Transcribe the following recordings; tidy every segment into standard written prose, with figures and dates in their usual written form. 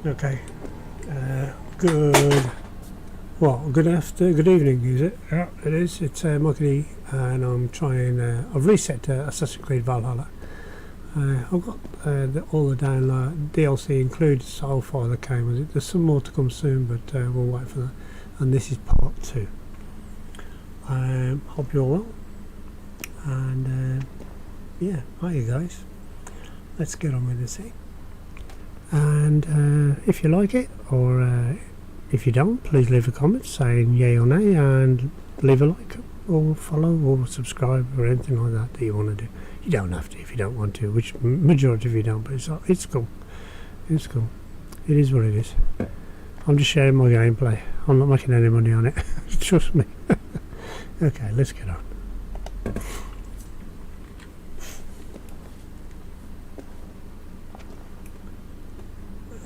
Okay. Good evening, is it? Yeah, it is. It's Mikey, and I'm trying. I've reset Assassin's Creed Valhalla. I've got all the download DLC included so far that came with it. There's some more to come soon, but we'll wait for that. And this is part 2. Hope you're well. And yeah, hi you guys. Let's get on with this thing. And if you like it, or if you don't, please leave a comment saying yay or nay, and leave a like or follow or subscribe or anything like that you want to do. You don't have to if you don't want to, which majority of you don't, but it's cool. It's cool. It is what it is. I'm just sharing my gameplay. I'm not making any money on it. Trust me. Okay, let's get on.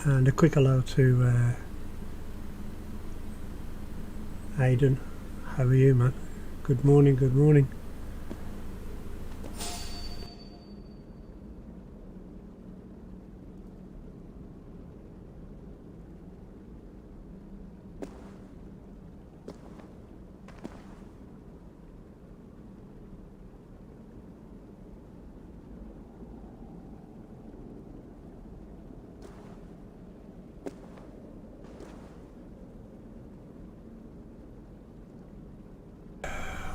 And a quick hello to Aidan. How are you, man? Good morning, good morning.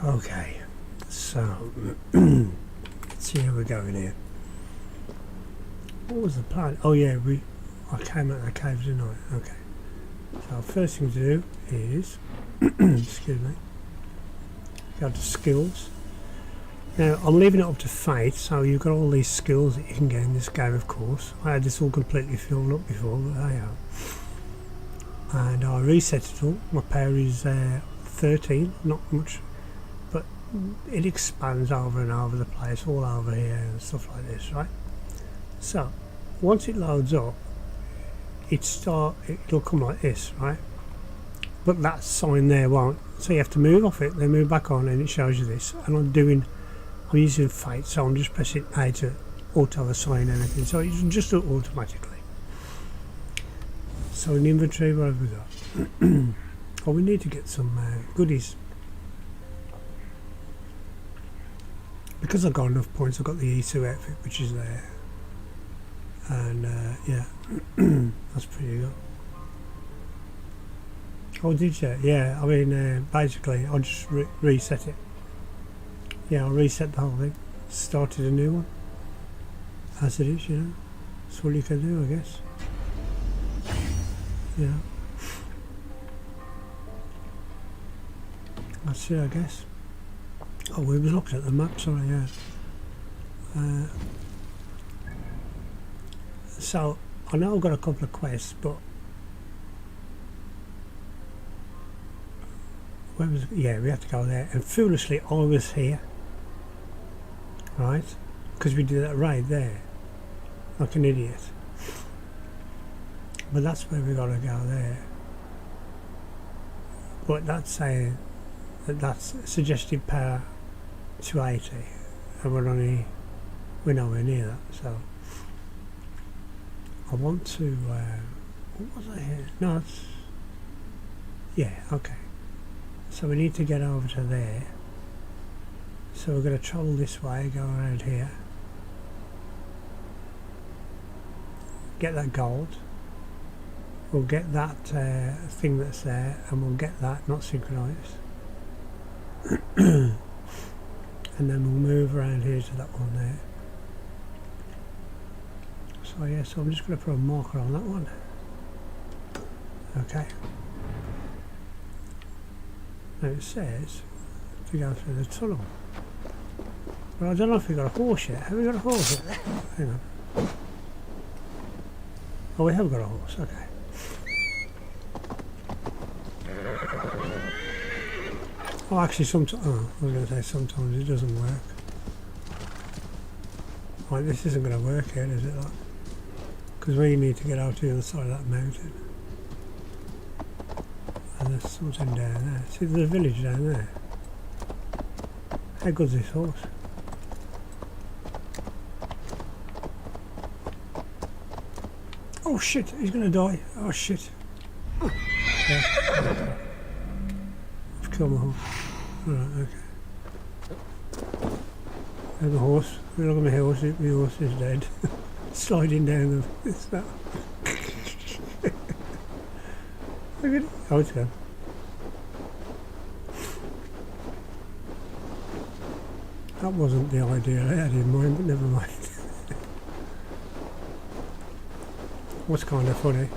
Okay, so let's see how we're going here. What was the plan? Oh yeah, I came out of the cave, didn't I? Okay. So first thing to do is excuse me, go to skills. Now I'm leaving it up to fate, so you've got all these skills that you can get in this game, of course. I had this all completely filled up before, but there you are. And I reset it all. My power is 13, not much. It expands over and over the place, all over here and stuff like this, right? So once it loads up, it'll come like this, right? But that sign there won't, so you have to move off it, then move back on, and it shows you this. And I'm using fate, so I'm just pressing A to auto assign anything, so it just do it automatically. So in the inventory, what have we got? Oh, we need to get some goodies. Because I've got enough points, I've got the E2 outfit, which is there. And yeah, that's pretty good. Oh, did you? Yeah, I mean, basically, I'll just reset it. Yeah, I'll reset the whole thing. Started a new one. As it is, you know. That's all you can do, I guess. Yeah. That's it, I guess. Oh, we were looking at the map, sorry, yeah. So, I know I've got a couple of quests, but... Where was it? Yeah, we have to go there. And foolishly, I was here. Right? Because we did that raid there. Like an idiot. But that's where we got to go there. But that's saying that's suggested power 280, and we're nowhere near that. So I want to what was I here? No, it's yeah, okay. So we need to get over to there. So we're going to travel this way, go around here, get that gold. We'll get that thing that's there, and we'll get that not synchronized. And then we'll move around here to that one there. So yeah, so I'm just going to put a marker on that one. Okay. Now it says to go through the tunnel. But I don't know if we've got a horse yet. Have we got a horse yet? Hang on. Oh, we have got a horse, okay. Oh, actually, sometimes. Oh, I was going to say sometimes it doesn't work. Right, this isn't going to work here, is it? Because we need to get out to the other side of that mountain. And there's something down there. See, there's a village down there. How good's this horse? Oh shit, he's gonna die. Oh shit. Yeah. I've killed my horse. Alright, okay. And the horse. Look at my horse. My horse is dead. Sliding down the snow. Look at it. Oh, it's gone. That wasn't the idea I had in mind, but never mind. What's kind of funny.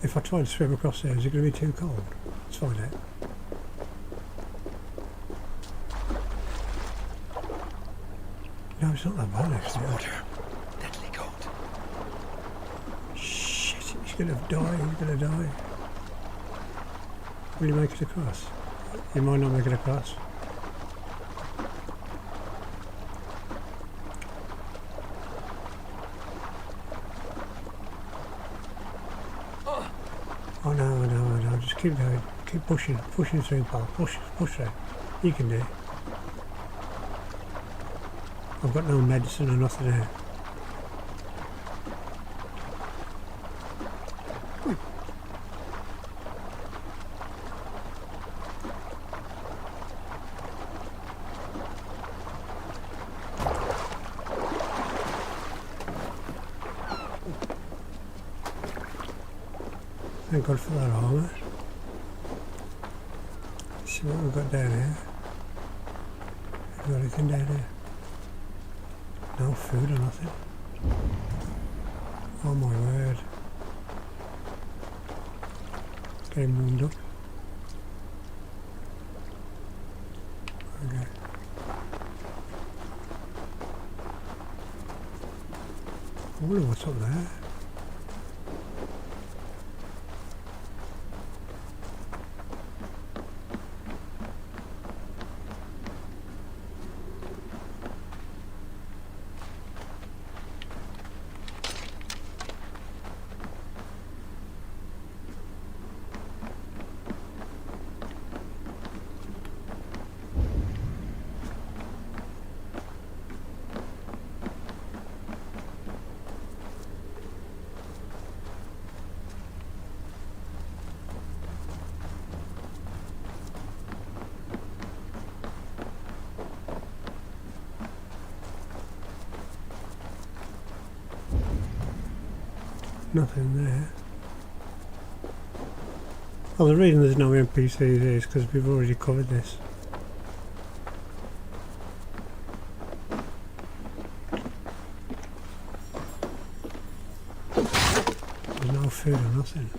If I try to swim across there, is it going to be too cold? Let's find out. No, it's not that bad actually. Water. Deadly cold. Shit, he's going to die, he's going to die. Will you make it across? You might not make it across. Oh no, just keep going. Keep pushing through, pal. Push through. You can do it. I've got no medicine or nothing there. Thank God for that armour. Let's see what we've got down here. Have we got anything down here? No food or nothing. Oh my word. Getting warmed up. Okay. I wonder what's up there. Nothing there. Well, the reason there's no NPCs is because we've already covered this. There's no food or nothing.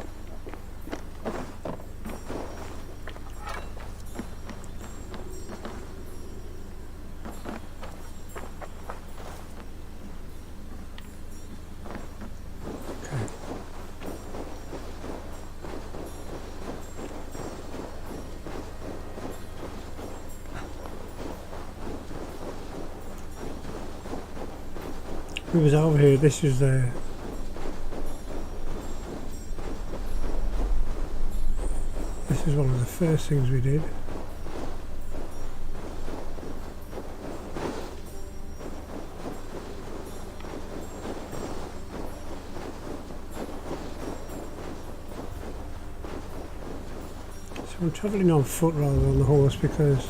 We was over here, this is the... This is one of the first things we did. So I'm travelling on foot rather than the horse because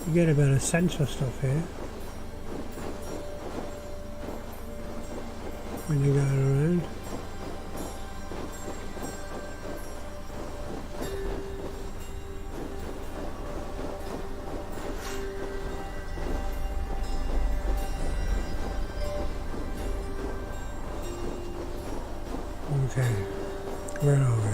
you get a better sense of stuff here when you go around. Okay, where are we?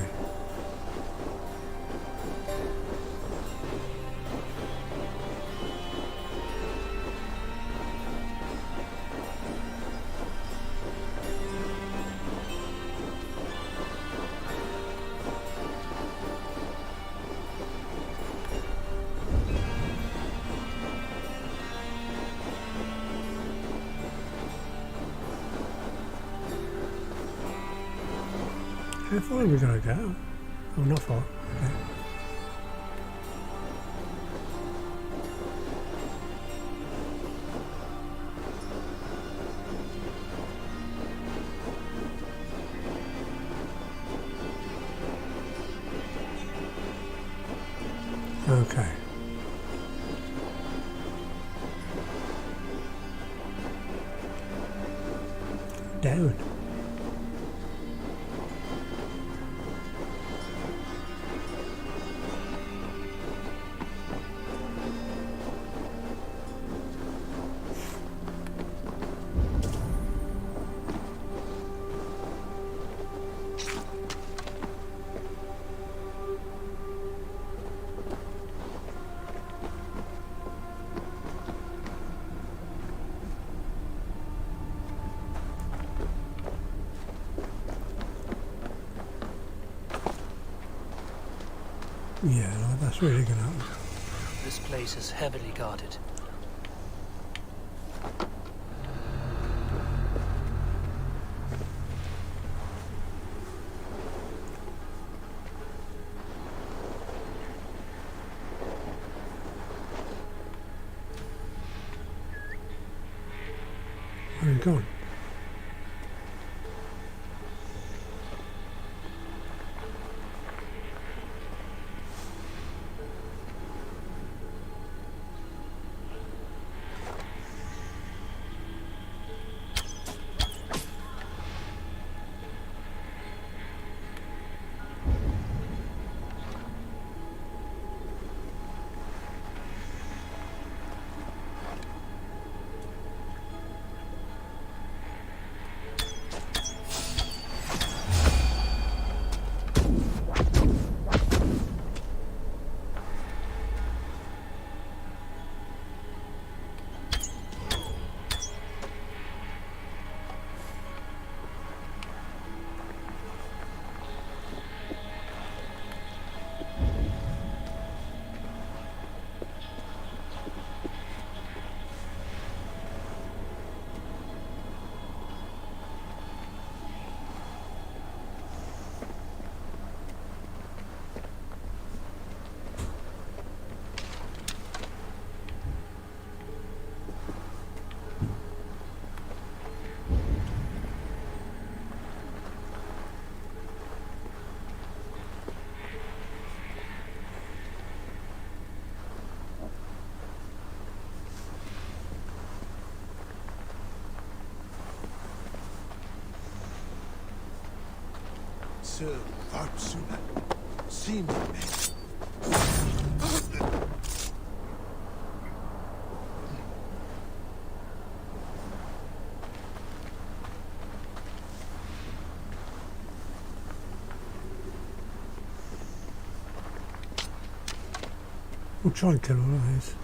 How far are we going to go? Oh, not far. Okay. Okay. Down. Yeah, no, that's really going to happen. This place is heavily guarded. Where are you going? Sir, Varpsuna. See me, man. We'll try and kill all of these.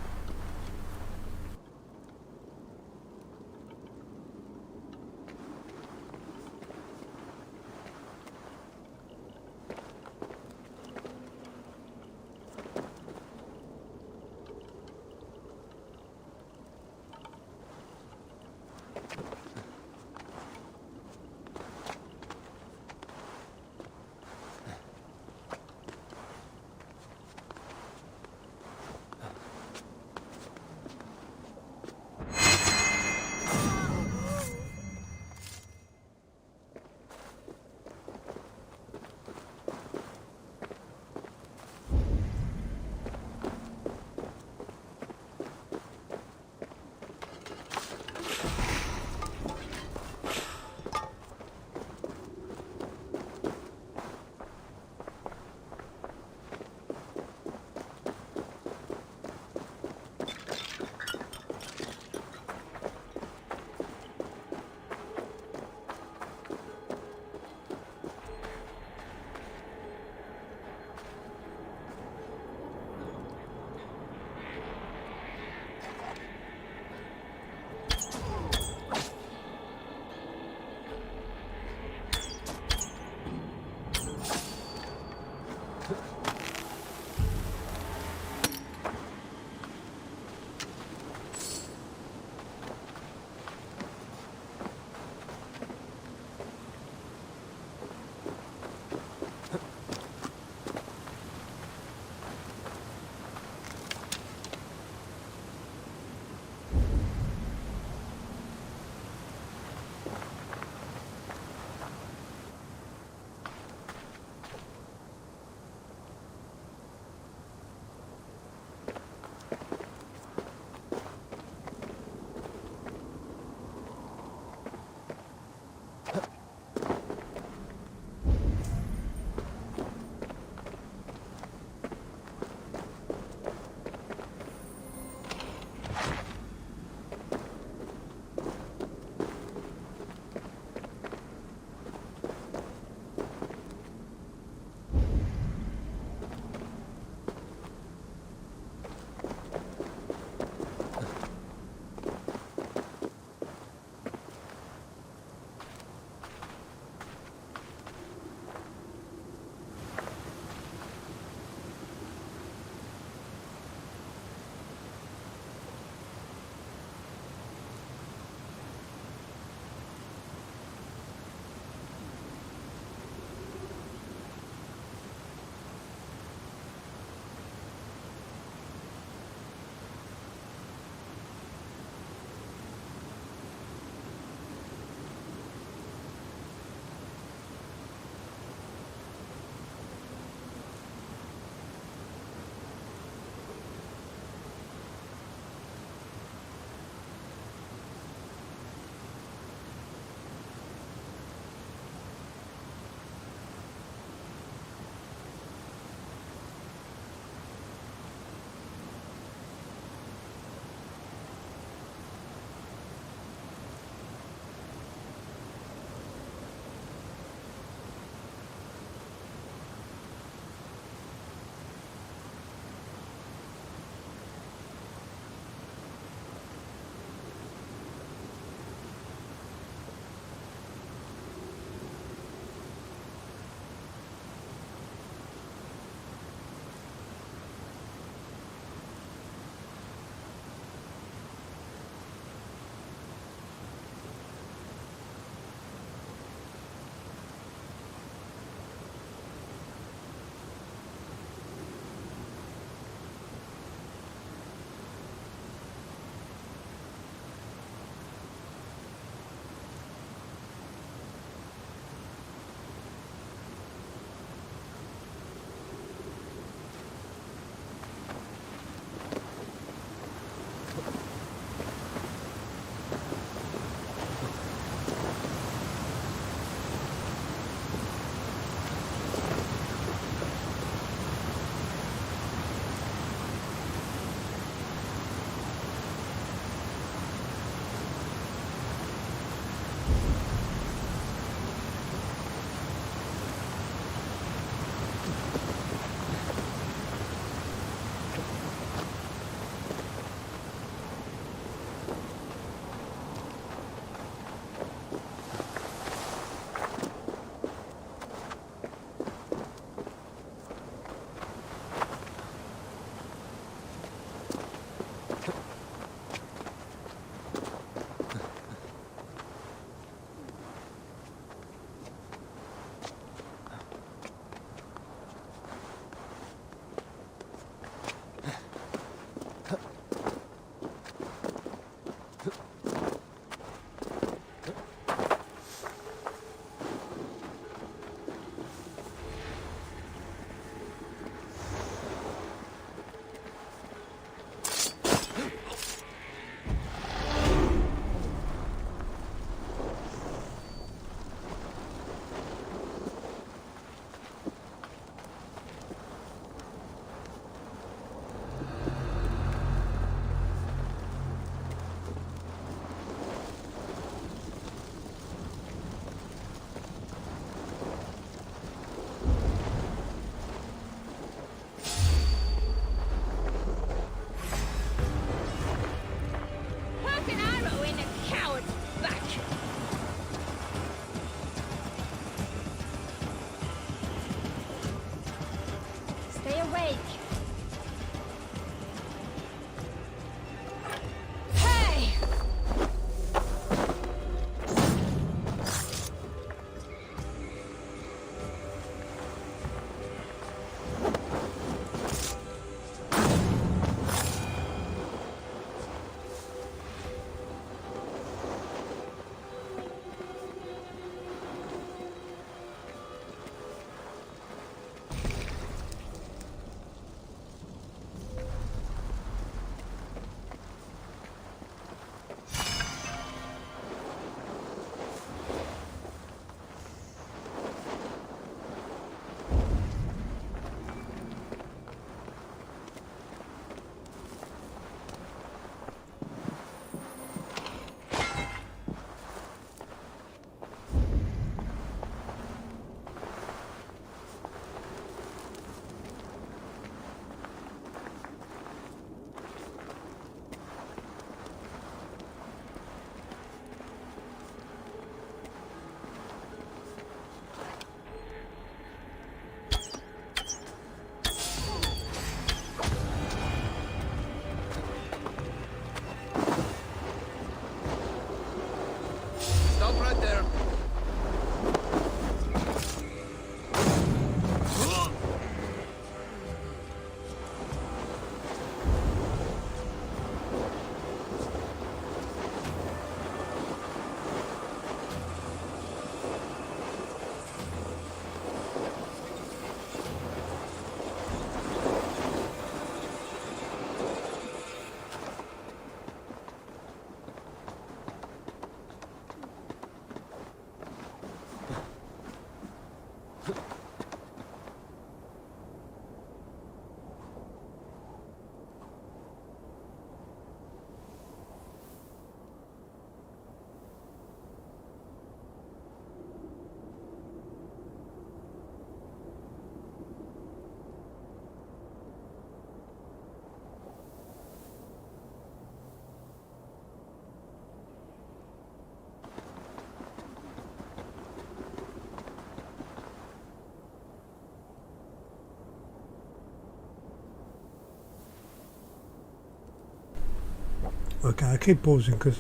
Okay, I keep pausing because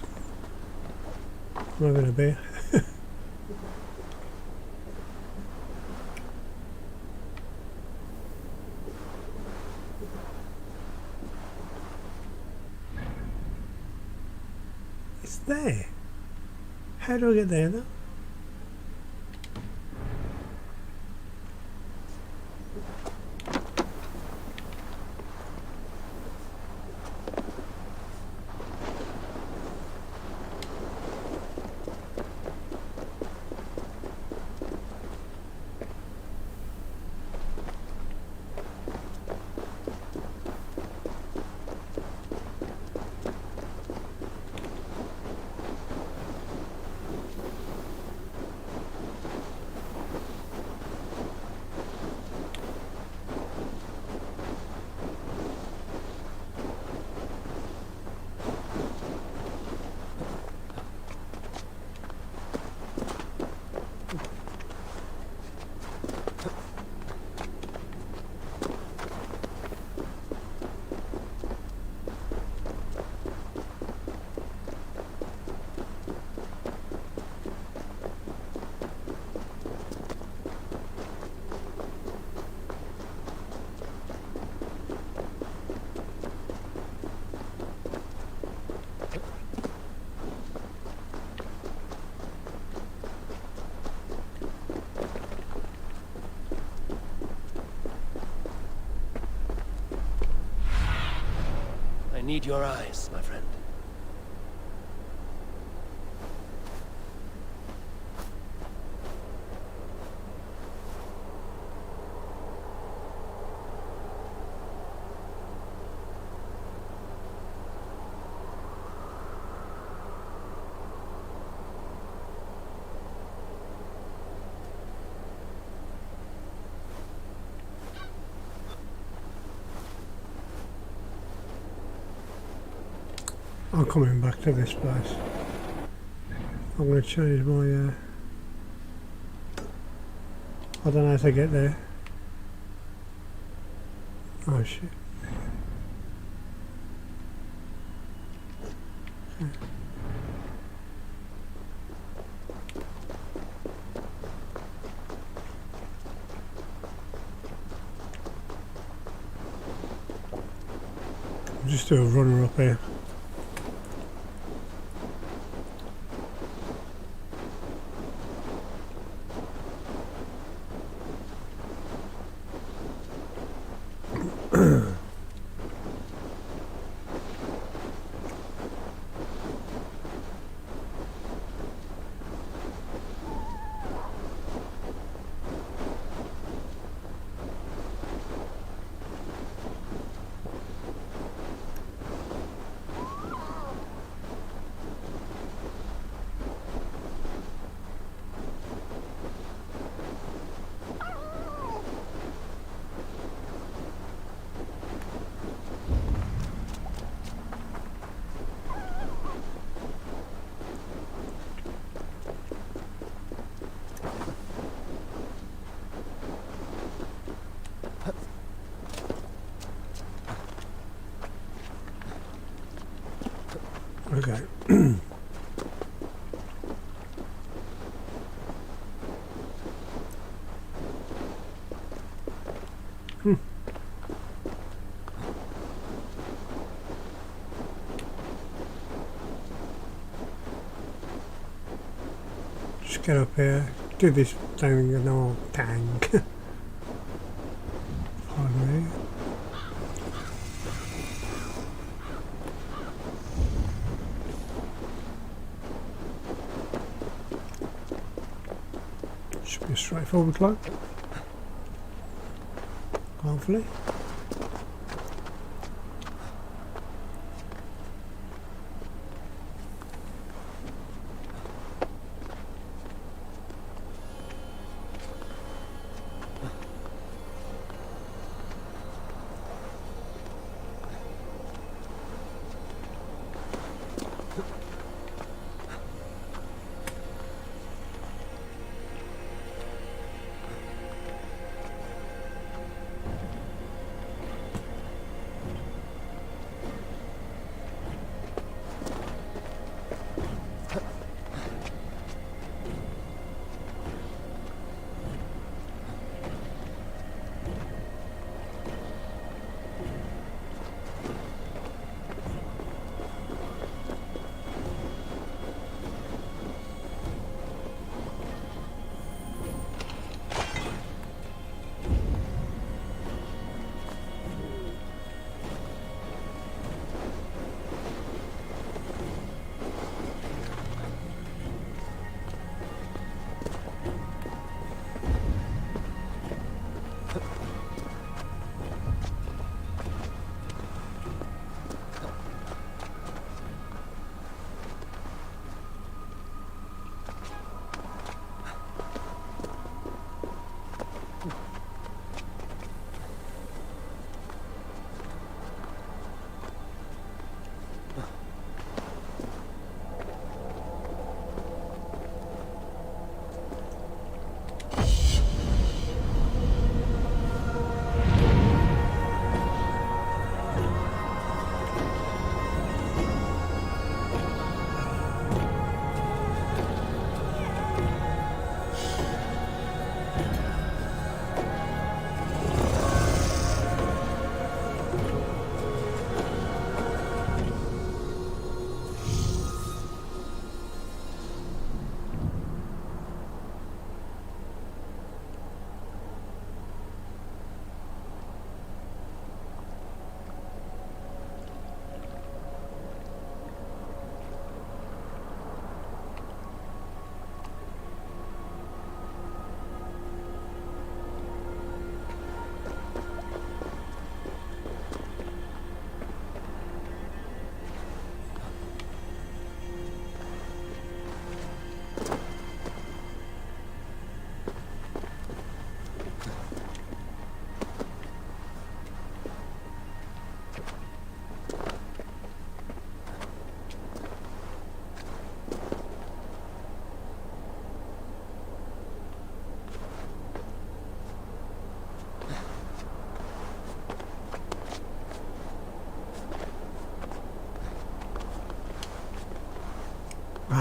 I'm having a beer. It's there. How do I get there though? I need your eyes, my friend. I'm coming back to this place. I'm going to change my I don't know how to get there. Oh shit. I'll just do a runner up here. Okay. Just get up here, do this thing and all tank. Pardon me. Should be a straightforward climb. Hopefully.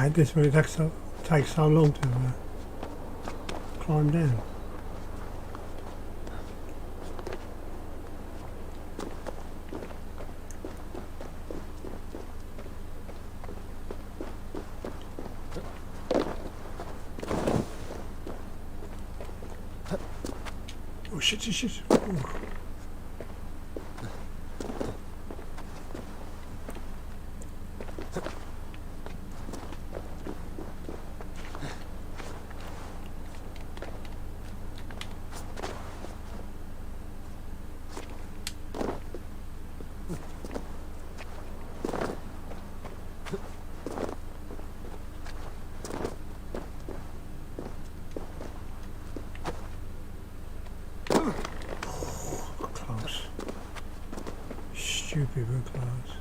hate this when it takes so long to climb down. Oh shit, shit, shit. Ooh. Close. Stupid, we're close.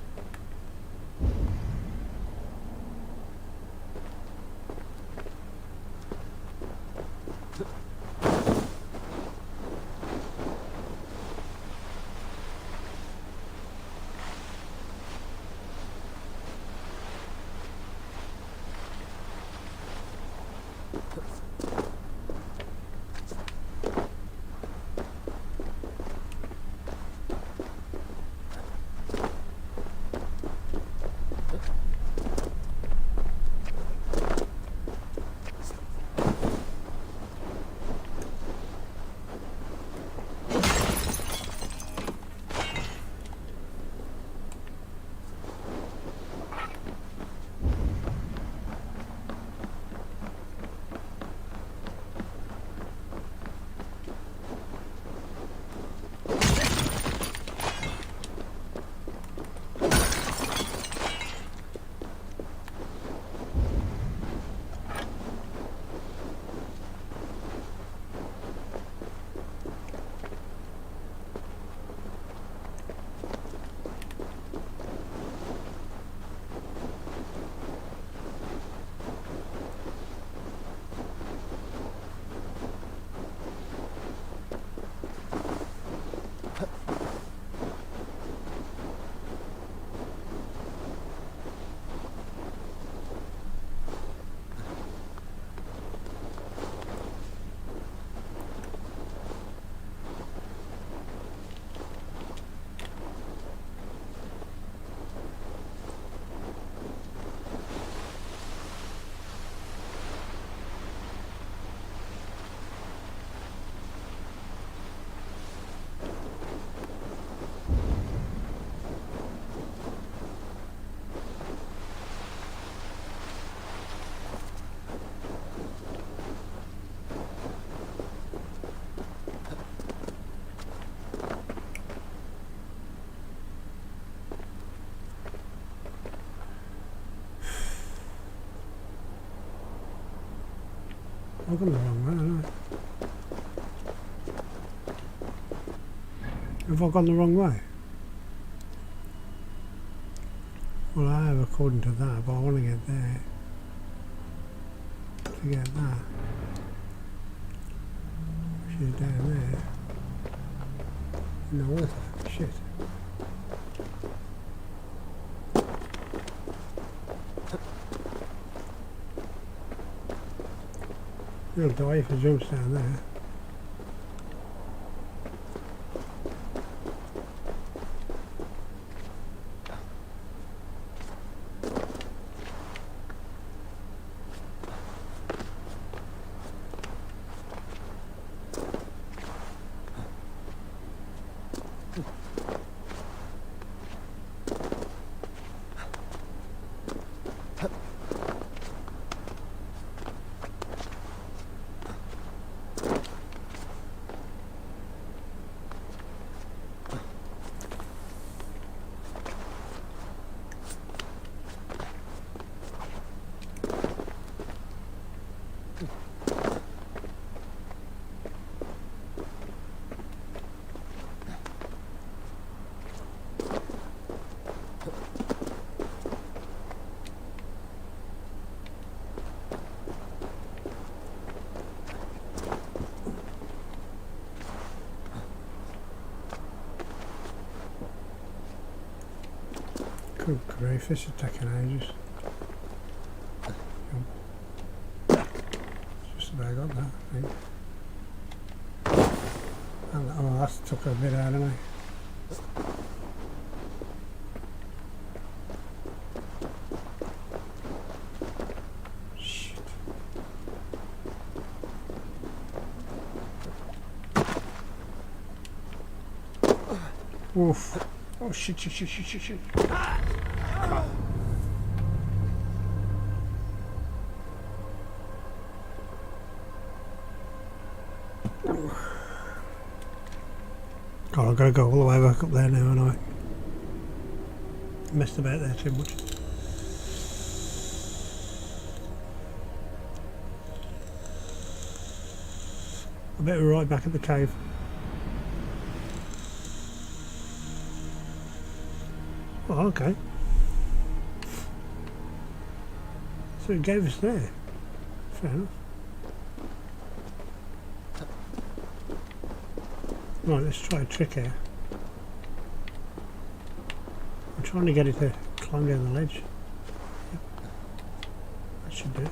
I've gone the wrong way, haven't I? Have I gone the wrong way? Well, I have according to that, but I want to get there to get that. Which is down there. In the water. Shit. He'll die if he jumps down there. Good grief, this is taking ages. I got that, I think. And, oh, that's took a bit out of me. Shit. Oof. Oh shit, shit, shit, shit, shit, shit. God, I've got to go all the way back up there now, and I messed about there too much. I bet we're right back at the cave. Oh, okay. So it gave us there. Fair enough. Right, let's try a trick here. I'm trying to get it to climb down the ledge. Yep. That should do it.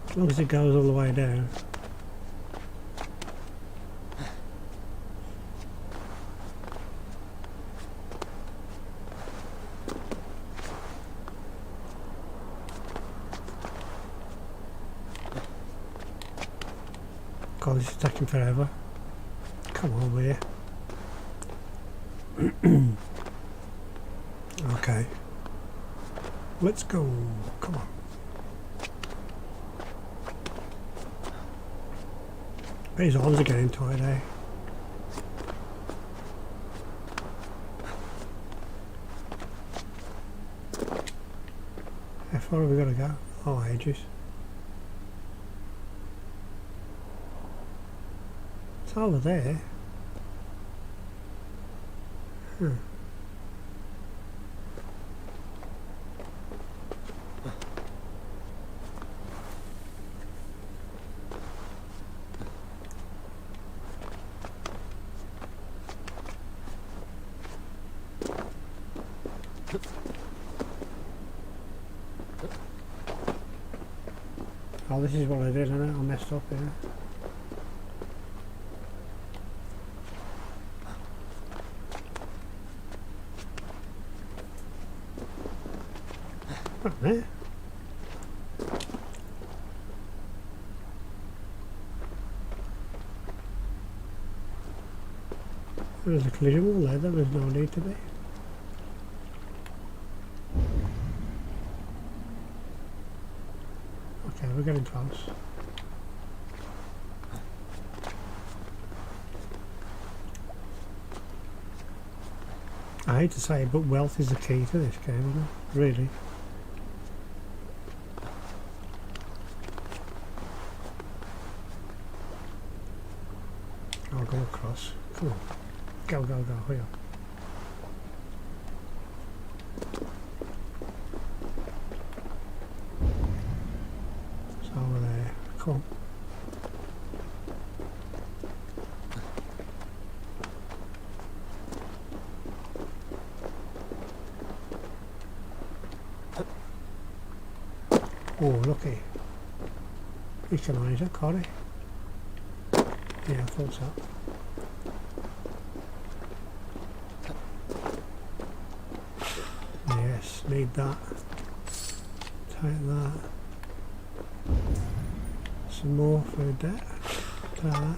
As long as it goes all the way down. God, this is taking forever. Come on, will you? Okay. Let's go. Come on. Bet his arms are getting tired, eh? How far have we got to go? Oh, ages. It's over there. Oh, this is what I did, isn't it? I messed up here. Right there. There's a collision wall there, there was no need to be. Okay, we're getting close. I hate to say it, but wealth is the key to this game, isn't it? Really. I'll go across. Come on. Go, go, go. Hurry up. It's over there. Come on. Oh, looky. Equalizer, caught it. Yeah, I thought so. Yes, need that. Take that. Some more food there. Take that.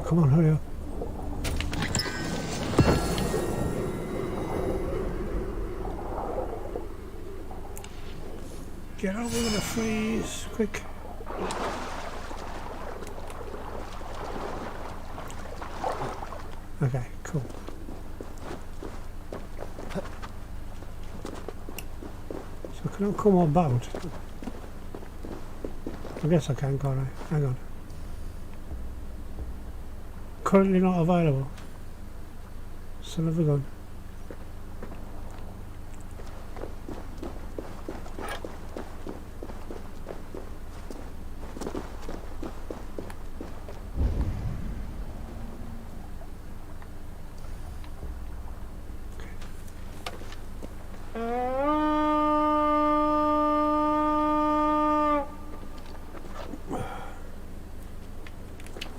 Come on, hurry up. Get over the freeze, quick. Okay, cool. So can I come on boat? I guess I can, can't I? Hang on. Currently not available. Son of a gun.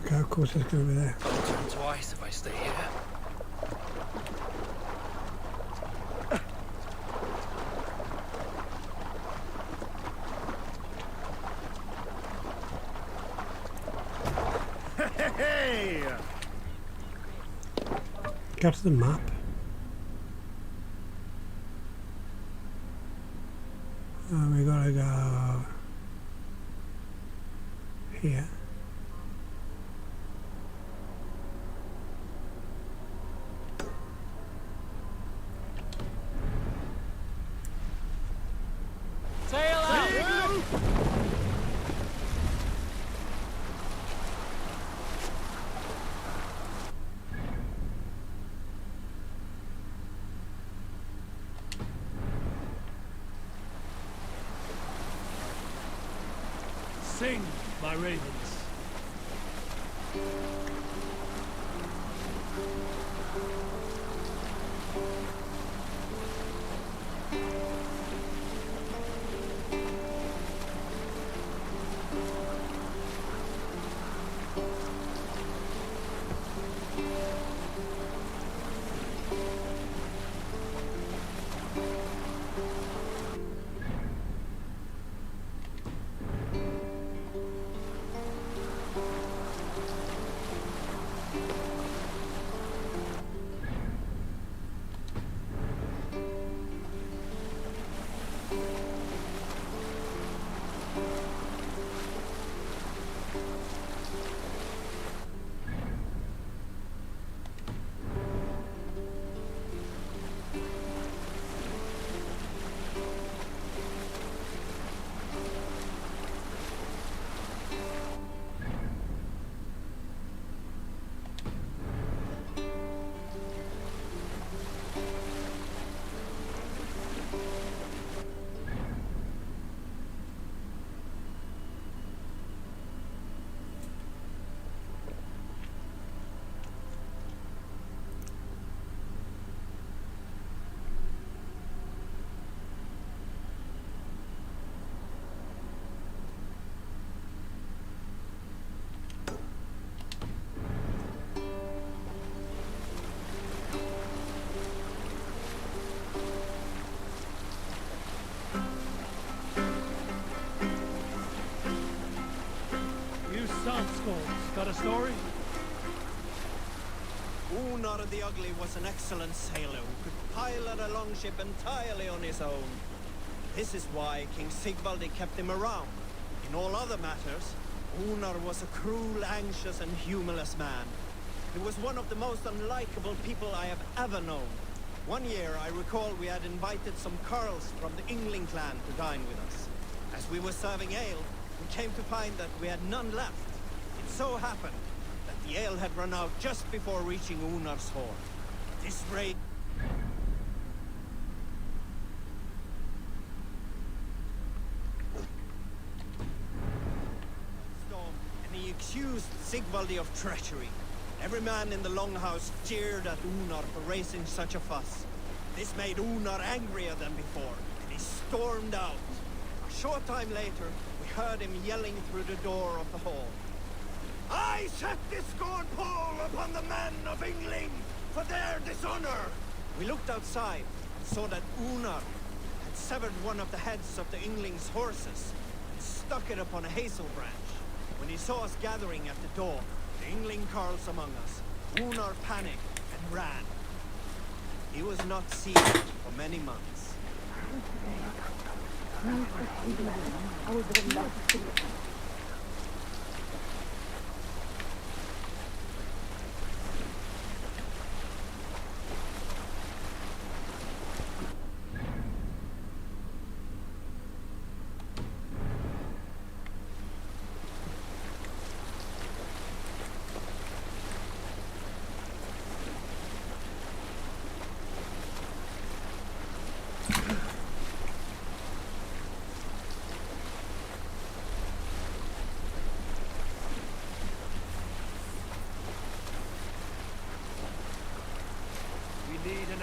Okay, of course it's going to be there. I'll turn twice if I stay here. Hey! Go to the map. And we gotta go here. Sail out! Sing, my ravens. Got a story? Einar the Ugly was an excellent sailor who could pilot a longship entirely on his own. This is why King Sigvaldi kept him around. In all other matters, Einar was a cruel, anxious and humorless man. He was one of the most unlikable people I have ever known. One year, I recall we had invited some Carls from the Yngling clan to dine with us. As we were serving ale, we came to find that we had none left. It so happened that the ale had run out just before reaching Unar's hall. This raid... and he accused Sigvaldi of treachery. Every man in the longhouse jeered at Einar for raising such a fuss. This made Einar angrier than before, and he stormed out. A short time later, we heard him yelling through the door of the hall. I set this scorn pall upon the men of Yngling for their dishonor! We looked outside and saw that Einar had severed one of the heads of the Yngling's horses and stuck it upon a hazel branch. When he saw us gathering at the door, the Yngling Carls among us, Einar panicked and ran. He was not seen for many months.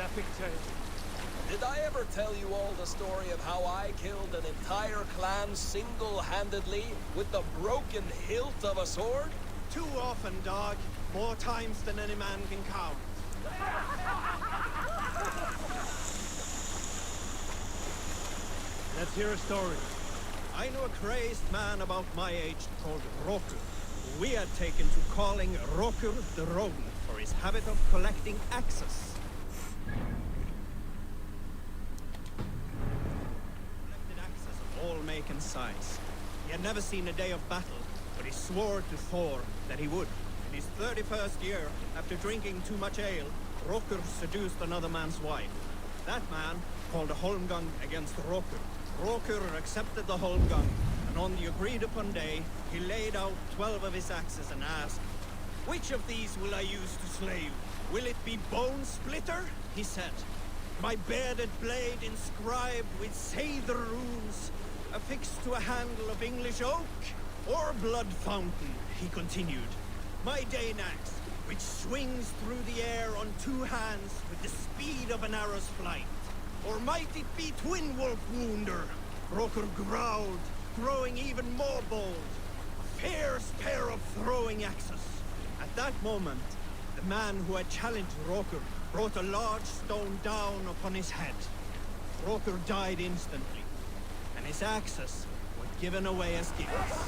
epic tale. Did I ever tell you all the story of how I killed an entire clan single-handedly with the broken hilt of a sword? Too often, dog. More times than any man can count. Let's hear a story. I knew a crazed man about my age called Roku. We had taken to calling Roku the rodent for his habit of collecting axes. Collected axes of all make and size. He had never seen a day of battle, but he swore to Thor that he would. In his 31st year, after drinking too much ale, Roku seduced another man's wife. That man called a holmgang against Roku. Roku accepted the holmgang, and on the agreed-upon day, he laid out 12 of his axes and asked, "Which of these will I use to slay you? Will it be Bone Splitter?" he said. "My bearded blade inscribed with Seidr runes, affixed to a handle of English oak? Or Blood Fountain?" he continued. "My Dane axe, which swings through the air on 2 hands with the speed of an arrow's flight? Or might it be Twin Wolf Wounder?" Rokur growled, growing even more bold. A fierce pair of throwing axes. At that moment, the man who had challenged Rokur brought a large stone down upon his head. Rokur died instantly, and his axes were given away as gifts.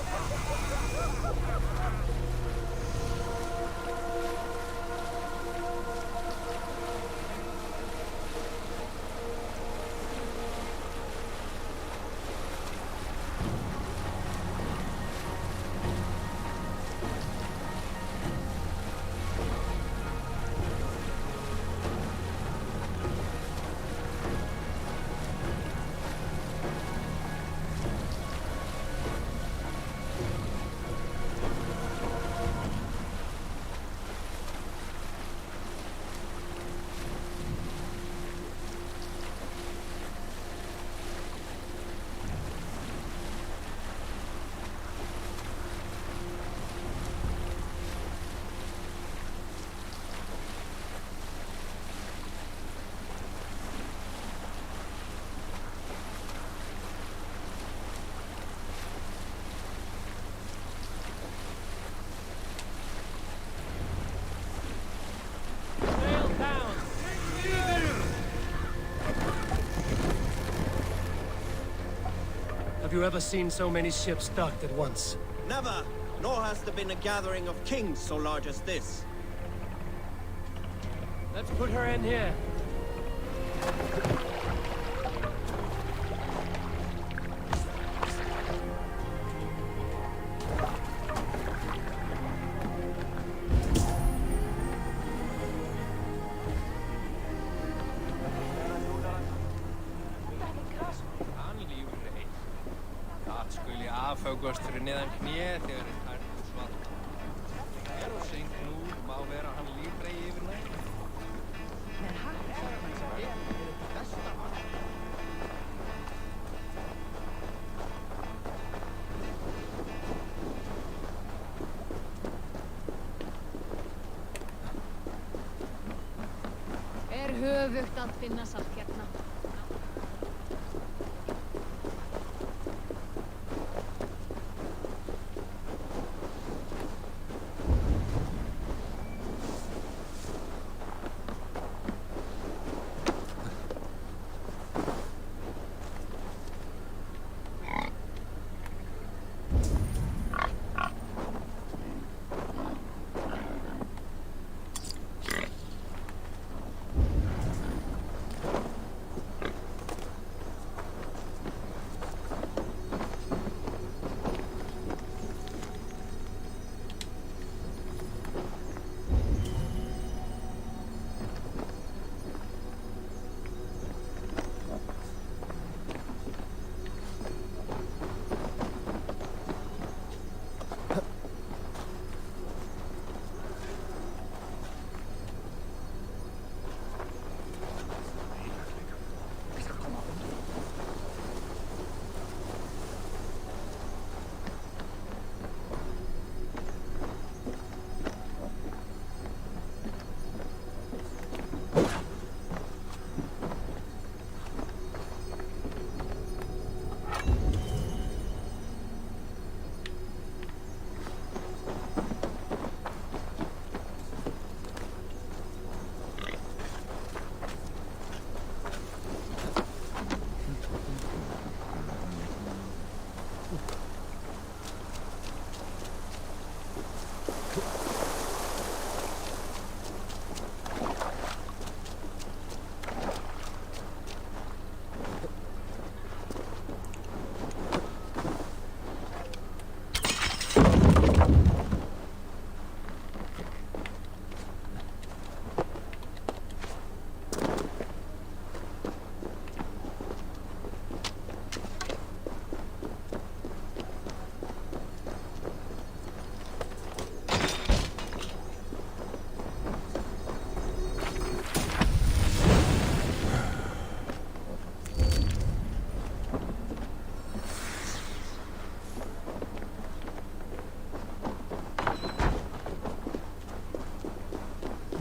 Sail down! Have you ever seen so many ships docked at once? Never, nor has there been a gathering of kings so large as this. Let's put her in here. Það skuli afhöggvast fyrir neðan kné þegar það er svart. Er og seint nú má vera hann lífregi yfir nætt. Men hann er þetta besta hann. Höfugt að finna satt hérna.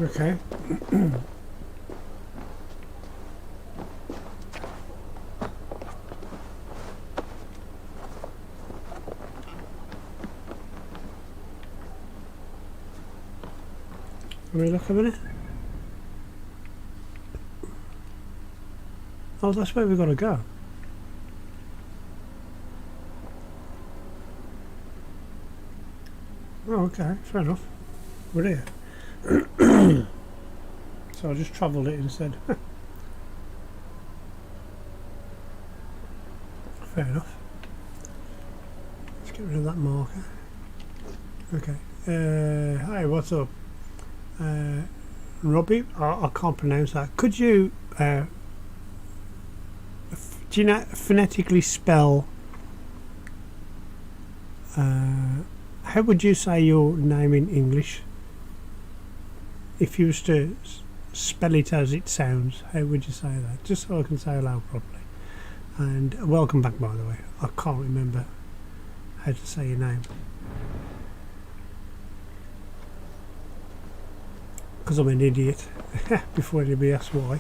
Okay. Let me look a minute. Oh, that's where we've got to go. Oh, okay, fair enough. We're here. So I just travelled it instead. Fair enough. Let's get rid of that marker. Okay. Hi, what's up? Robbie? I can't pronounce that. Could you, do you know, phonetically spell, how would you say your name in English? If you was to spell it as it sounds, how would you say that? Just so I can say hello properly. And welcome back, by the way. I can't remember how to say your name. Because I'm an idiot. Before anybody asks why.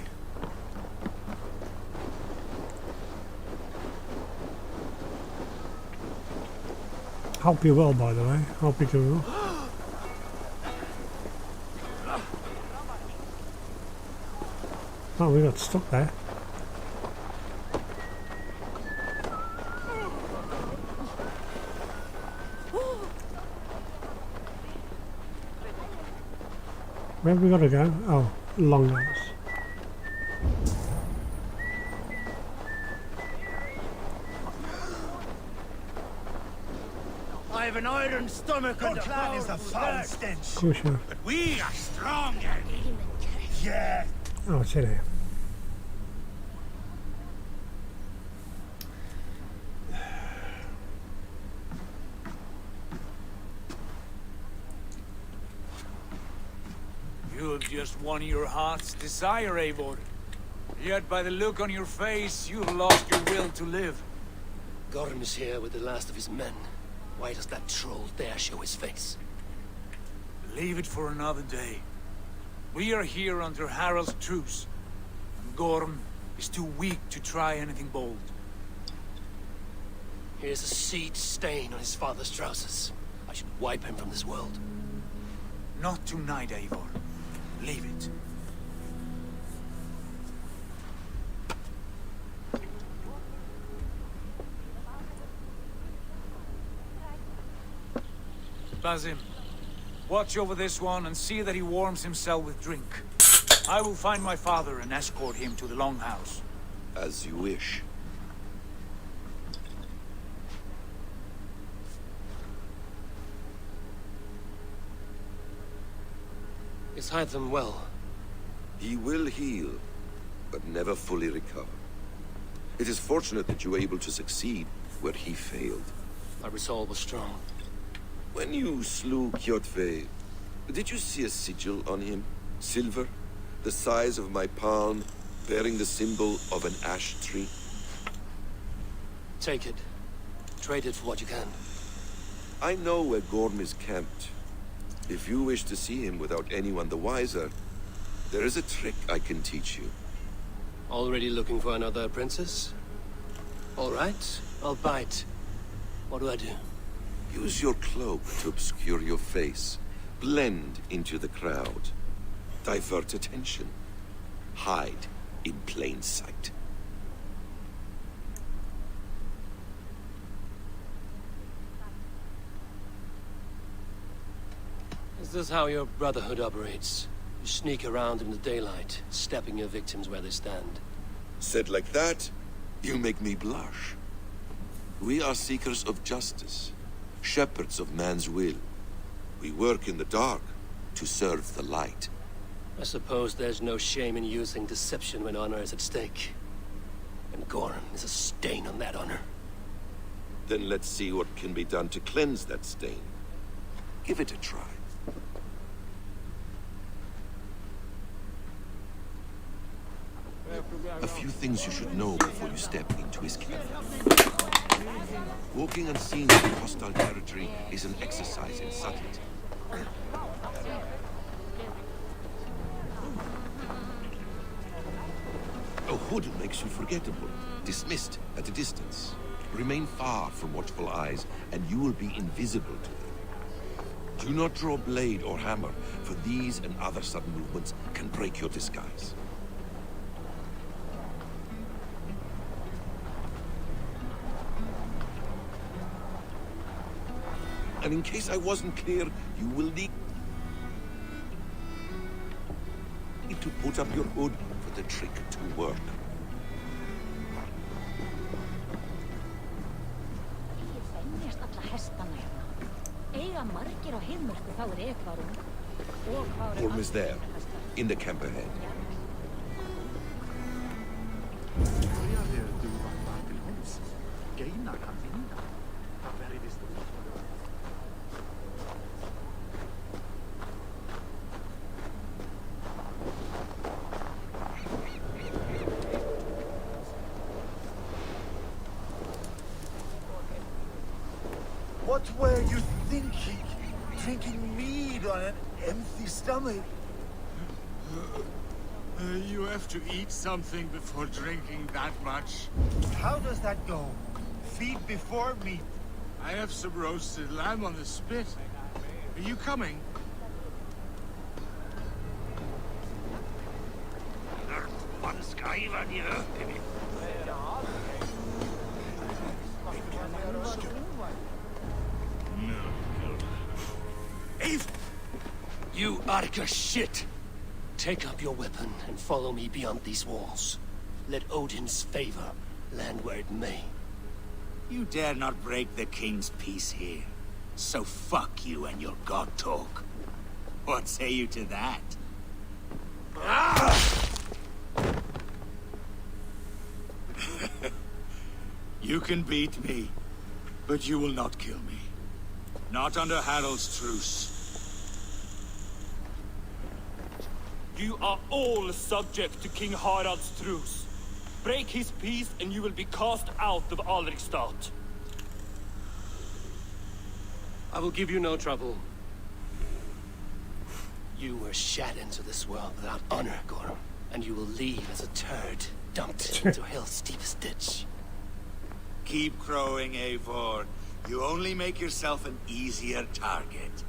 Hope you're well, by the way. Hope you're doing well. Oh, we got stuck there. Where have we got to go? Oh, Longhouse. I have an iron stomach Your and a clan is a powerful foul back. stench. Sure. But we are strong, Annie. Yeah. Oh, it's in here. You have just won your heart's desire, Eivor. Yet by the look on your face, you have lost your will to live. Gorm is here with the last of his men. Why does that troll dare show his face? Leave it for another day. We are here under Harald's truce, and Gorm is too weak to try anything bold. Here's a seed stain on his father's trousers. I should wipe him from this world. Not tonight, Eivor. Leave it. Basim, watch over this one and see that he warms himself with drink. I will find my father and escort him to the Longhouse. As you wish. Is Hytham well? He will heal, but never fully recover. It is fortunate that you were able to succeed where he failed. My resolve was strong. When you slew Kvitrafn, did you see a sigil on him? Silver, the size of my palm, bearing the symbol of an ash tree? Take it. Trade it for what you can. I know where Gorm is camped. If you wish to see him without anyone the wiser, there is a trick I can teach you. Already looking for another princess? All right, I'll bite. What do I do? Use your cloak to obscure your face. Blend into the crowd. Divert attention. Hide in plain sight. Is this how your Brotherhood operates? You sneak around in the daylight, stepping your victims where they stand. Said like that, you make me blush. We are seekers of justice, shepherds of man's will. We work in the dark to serve the light. I suppose there's no shame in using deception when honor is at stake. And Gorm is a stain on that honor. Then let's see what can be done to cleanse that stain. Give it a try. A few things you should know before you step into his camp. Walking unseen through hostile territory is an exercise in subtlety. hood makes you forgettable, dismissed at a distance. Remain far from watchful eyes, and you will be invisible to them. Do not draw blade or hammer, for these and other sudden movements can break your disguise. And in case I wasn't clear, you will need to put up your hood for the trick to work. Orm is there, in the camp ahead. What were you thinking? Drinking mead on an empty stomach? You have to eat something before drinking that much. How does that go? Feed before meat. I have some roasted lamb on the spit. Are you coming? You Arca shit! Take up your weapon and follow me beyond these walls. Let Odin's favor land where it may. You dare not break the king's peace here. So fuck you and your god talk. What say you to that? You can beat me, but you will not kill me. Not under Harald's truce. You are all subject to King Harald's truce. Break his peace and you will be cast out of Alrikstad. I will give you no trouble. You were shat into this world without honor, Gorm, and you will leave as a turd, dumped into hell's deepest ditch. Keep crowing, Eivor. You only make yourself an easier target.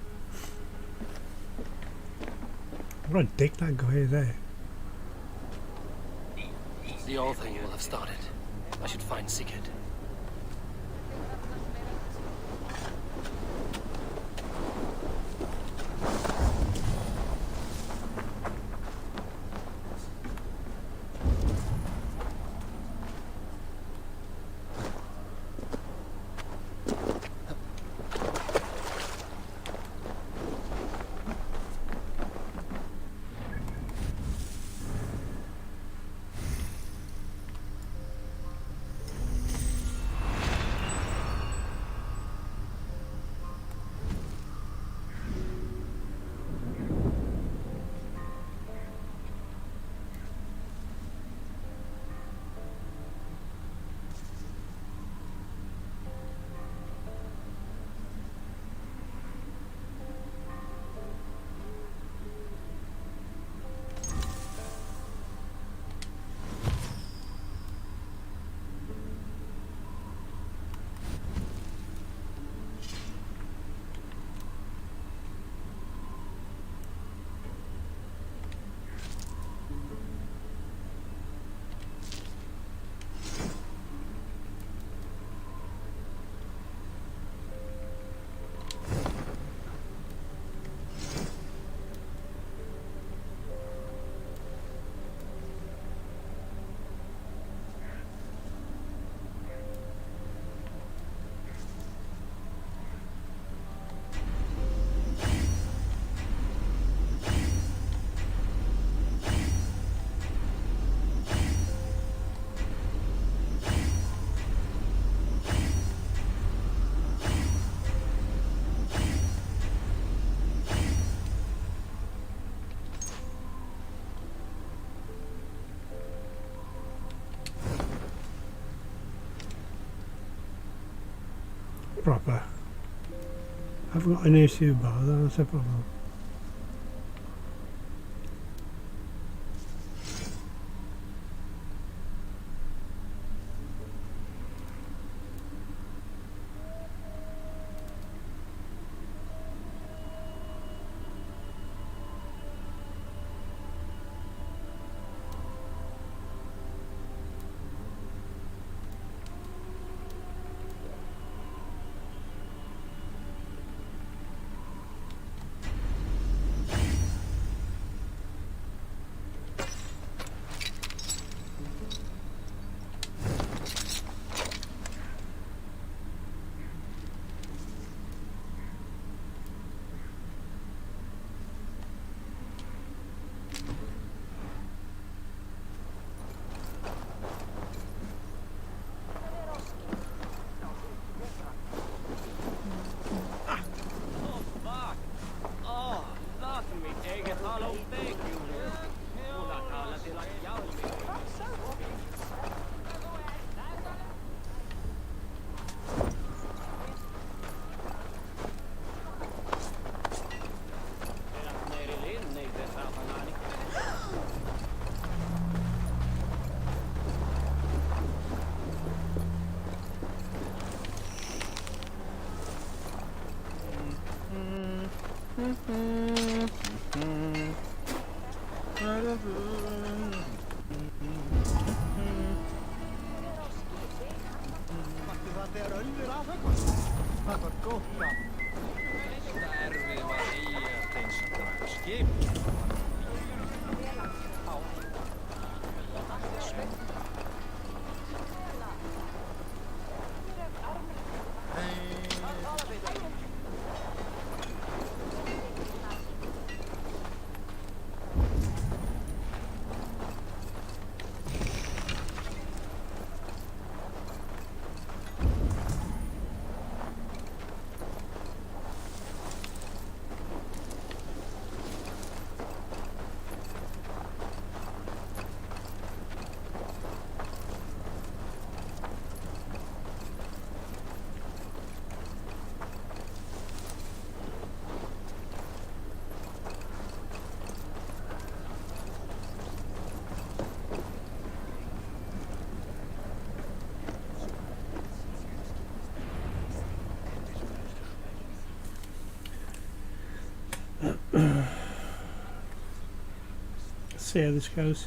What a dick that guy is there. The old thing will have started. I should find Sigurd. Proper. I've got an issue bar, that's a problem. See how this goes.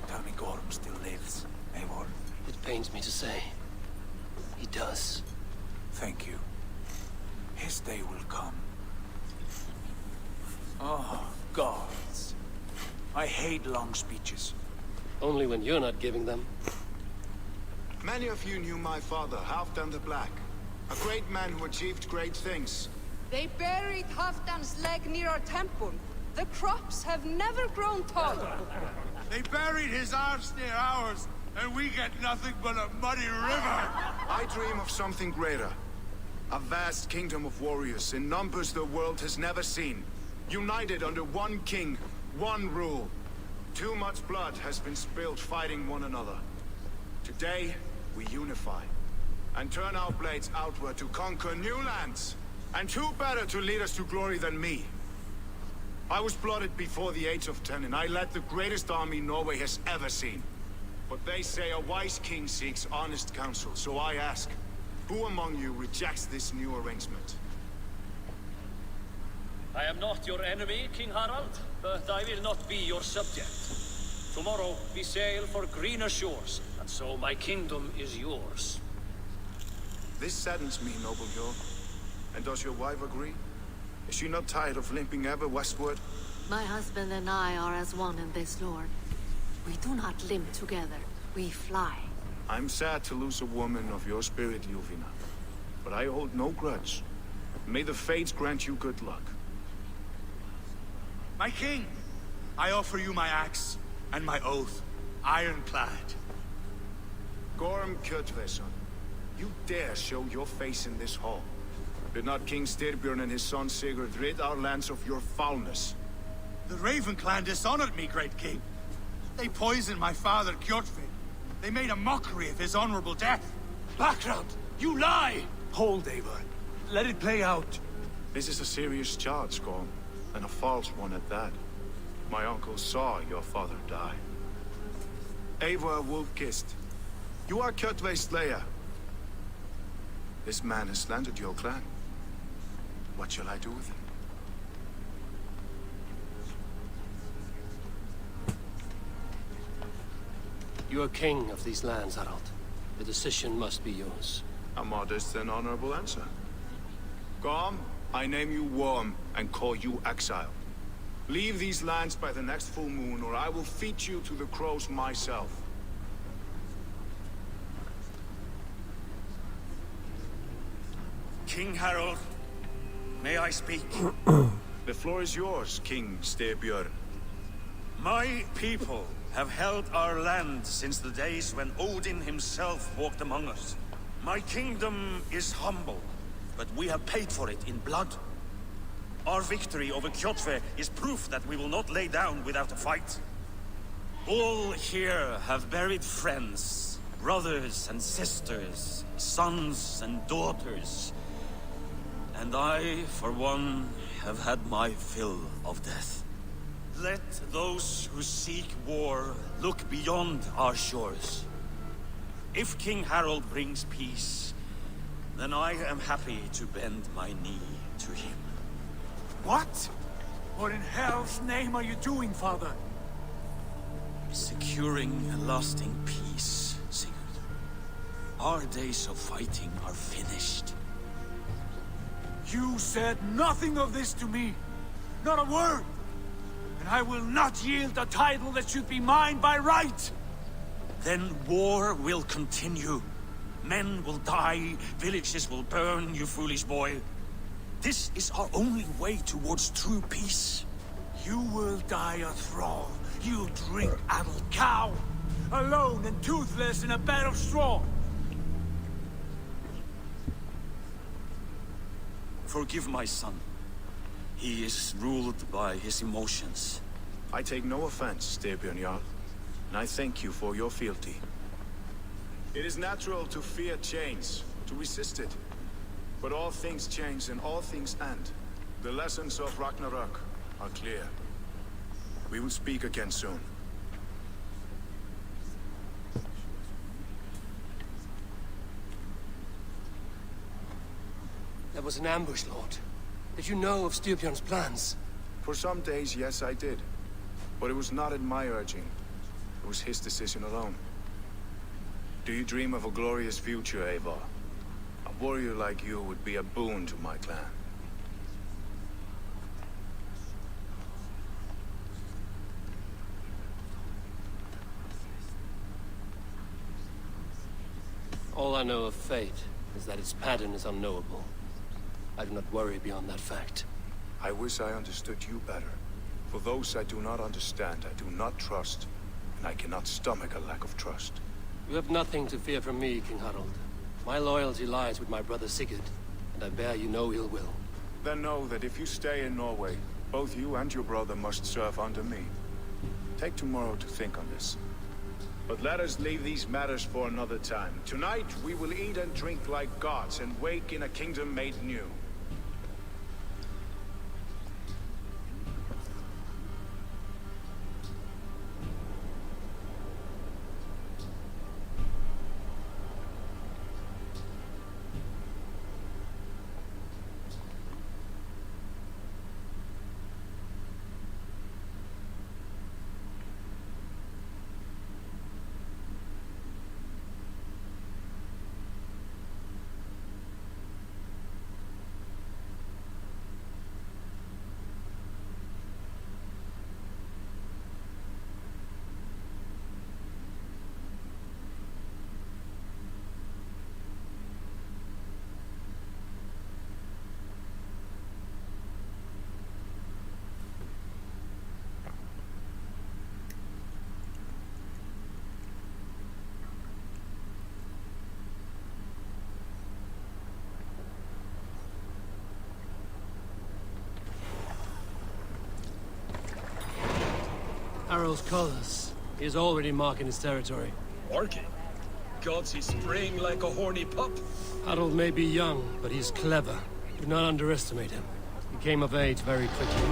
Tell me Gorm still lives, Eivor. It pains me to say. He does. Thank you. His day will come. Oh, gods. I hate long speeches. Only when you're not giving them. Many of you knew my father, Halfdan the Black. A great man who achieved great things. They buried Halfdan's leg near our temple. The crops have never grown taller. They buried his arms near ours, and we get nothing but a muddy river. I dream of something greater. A vast kingdom of warriors in numbers the world has never seen. United under one king, one rule. Too much blood has been spilled fighting one another. Today, we unify. And turn our blades outward to conquer new lands. And who better to lead us to glory than me? I was blooded before the age of 10, and I led the greatest army Norway has ever seen. But they say a wise king seeks honest counsel, so I ask, who among you rejects this new arrangement? I am not your enemy, King Harald, but I will not be your subject. Tomorrow we sail for greener shores, and so my kingdom is yours. This saddens me, noble Jarl. And does your wife agree? Is she not tired of limping ever westward? My husband and I are as one in this, Lord. We do not limp together, we fly. I'm sad to lose a woman of your spirit, Yuvina. But I hold no grudge. May the fates grant you good luck. My king, I offer you my axe and my oath, ironclad. Gorm Kvitrafn, you dare show your face in this hall. Did not King Styrbjörn and his son Sigurd rid our lands of your foulness? The Raven clan dishonored me, great king. They poisoned my father, Kvitrafn. They made a mockery of his honorable death. Background! You lie! Hold, Eivor. Let it play out. This is a serious charge, Gorm, and a false one at that. My uncle saw your father die. Eivor Wolf-Kissed, you are Kjotve's slayer. This man has slandered your clan. What shall I do with him? You are king of these lands, Harald. The decision must be yours. A modest and honorable answer. Gorm, I name you Worm and call you exile. Leave these lands by the next full moon, or I will feed you to the crows myself. King Harold, may I speak? The floor is yours, King Styrbjörn. My people have held our land since the days when Odin himself walked among us. My kingdom is humble, but we have paid for it in blood. Our victory over Kvitrafn is proof that we will not lay down without a fight. All here have buried friends, brothers and sisters, sons and daughters. And I, for one, have had my fill of death. Let those who seek war look beyond our shores. If King Harold brings peace, then I am happy to bend my knee to him. What? What in hell's name are you doing, father? Securing a lasting peace, Sigurd. Our days of fighting are finished. You said nothing of this to me. Not a word. And I will not yield a title that should be mine by right. Then war will continue. Men will die, villages will burn, you foolish boy. This is our only way towards true peace. You will die a thrall. You drink-addled cow. Alone and toothless in a bed of straw. Forgive my son. He is ruled by his emotions. I take no offense, Styrbjörn Jarl, and I thank you for your fealty. It is natural to fear change, to resist it. But all things change and all things end. The lessons of Ragnarok are clear. We will speak again soon. That was an ambush, Lord. Did you know of Styrbjörn's plans? For some days, yes, I did. But it was not at my urging. It was his decision alone. Do you dream of a glorious future, Eivor? A warrior like you would be a boon to my clan. All I know of fate is that its pattern is unknowable. I do not worry beyond that fact. I wish I understood you better. For those I do not understand, I do not trust, and I cannot stomach a lack of trust. You have nothing to fear from me, King Harold. My loyalty lies with my brother Sigurd, and I bear you no ill will. Then know that if you stay in Norway, both you and your brother must serve under me. Take tomorrow to think on this. But let us leave these matters for another time. Tonight, we will eat and drink like gods and wake in a kingdom made new. Harold's colors. He is already marking his territory. Marking? Gods, he's spraying like a horny pup. Harold may be young, but he's clever. Do not underestimate him. He came of age very quickly.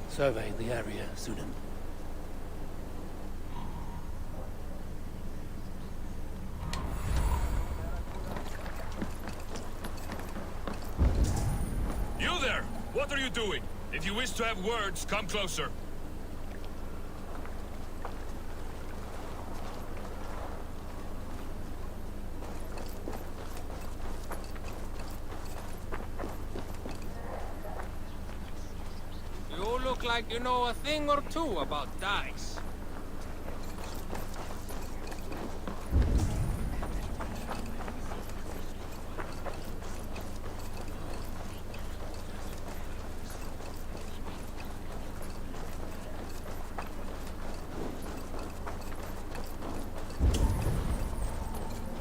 Survey the area, Sunan. you doing? If you wish to have words, come closer. You look like you know a thing or two about dice.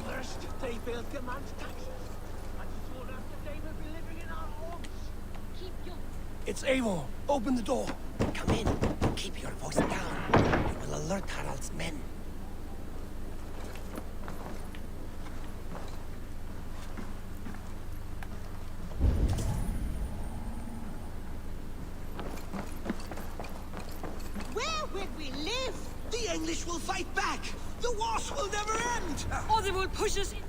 First, they built the man's taxes, and soon after they will be living in our homes. Keep your... It's Eivor. Open the door. Come in. Keep your voice down. We will alert Harald's men. Where will we live? The English will fight back. The wars will never end. Or they will push us in.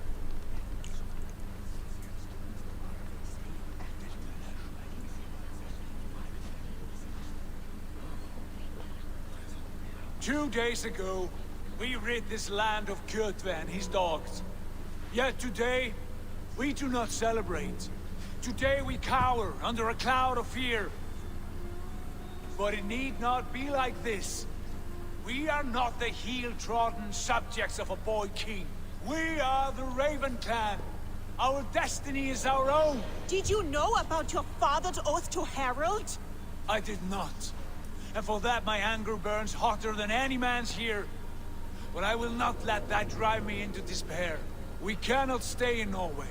2 days ago, we rid this land of Kvitrafn and his dogs. Yet today, we do not celebrate. Today we cower under a cloud of fear. But it need not be like this. We are not the heel-trodden subjects of a boy king. We are the Raven clan. Our destiny is our own. Did you know about your father's oath to Harald? I did not. And for that my anger burns hotter than any man's here. But I will not let that drive me into despair. We cannot stay in Norway.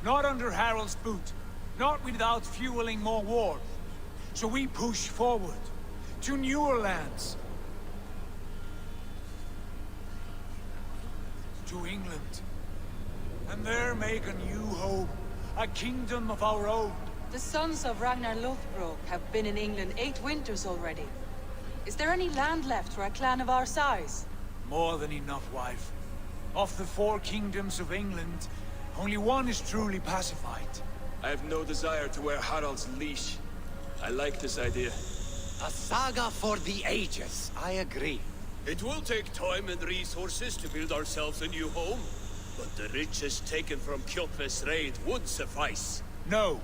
Not under Harald's boot. Not without fueling more war. So we push forward. To newer lands. To England. And there make a new home. A kingdom of our own. The sons of Ragnar Lothbrok have been in England 8 winters already. Is there any land left for a clan of our size? More than enough, wife. Of the 4 kingdoms of England, only one is truly pacified. I have no desire to wear Harald's leash. I like this idea. A saga for the ages, I agree. It will take time and resources to build ourselves a new home, but the riches taken from Kjotve's raid would suffice. No.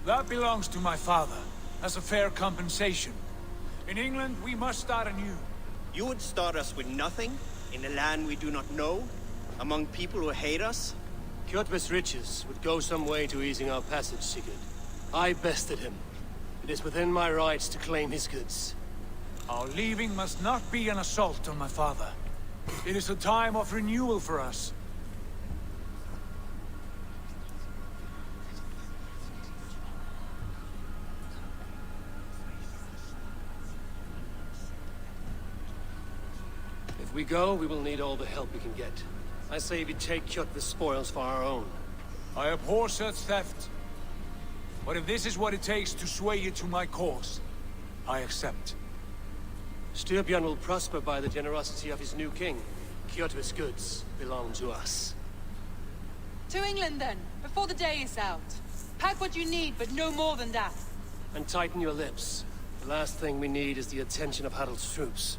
That belongs to my father, as a fair compensation. In England, we must start anew. You would start us with nothing? In a land we do not know? Among people who hate us? Kjotve's riches would go some way to easing our passage, Sigurd. I bested him. It is within my rights to claim his goods. Our leaving must not be an assault on my father. It is a time of renewal for us. If we go, we will need all the help we can get. I say we take Kjotve's spoils for our own. I abhor such theft. But if this is what it takes to sway you to my cause, I accept. Styrbjörn will prosper by the generosity of his new king. Kjotve's goods belong to us. To England then, before the day is out. Pack what you need, but no more than that. And tighten your lips. The last thing we need is the attention of Harald's troops.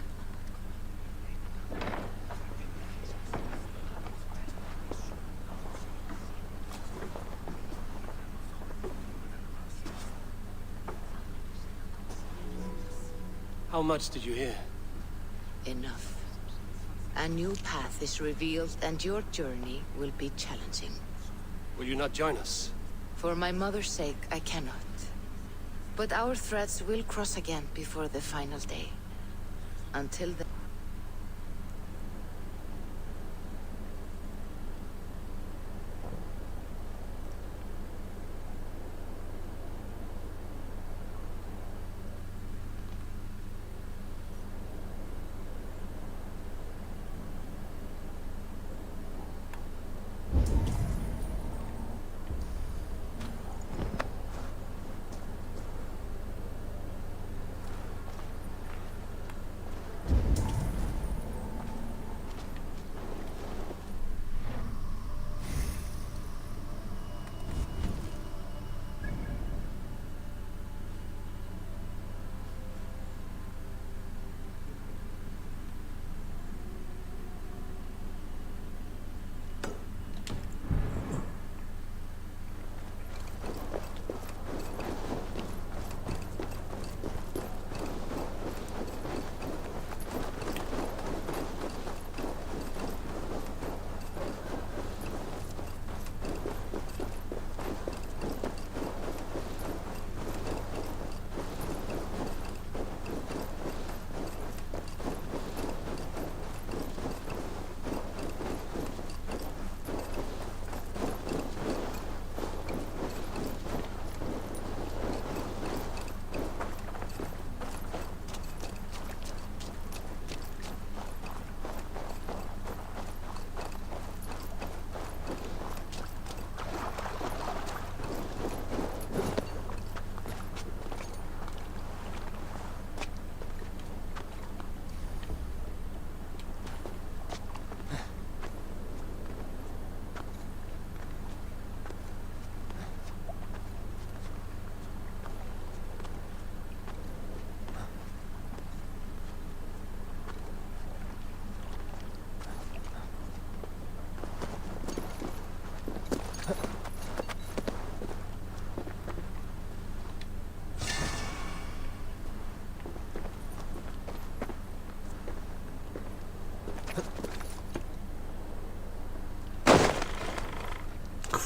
How much did you hear? Enough. A new path is revealed, and your journey will be challenging. Will you not join us? For my mother's sake, I cannot. But our threads will cross again before the final day. Until then...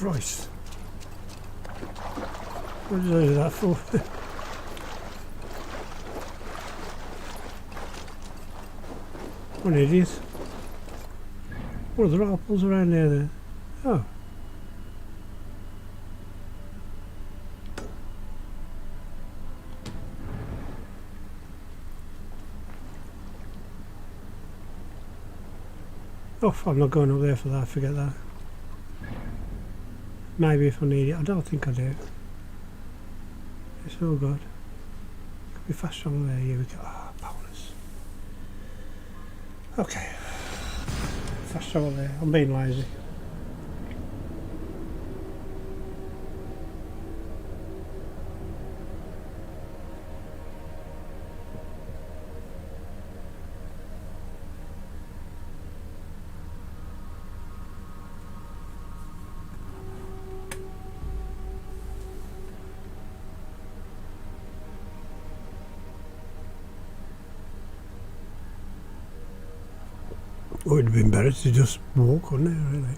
Christ. What did I do that for? What an idiot. What are the apples around there? Oh. Oh, I'm not going up there for that, forget that. Maybe if I need it, I don't think I do. It's all good. Could be fast travel there, here we go. Ah, bonus. Okay. Fast travel there, I'm being lazy. It would have been better to just walk, wouldn't it, really?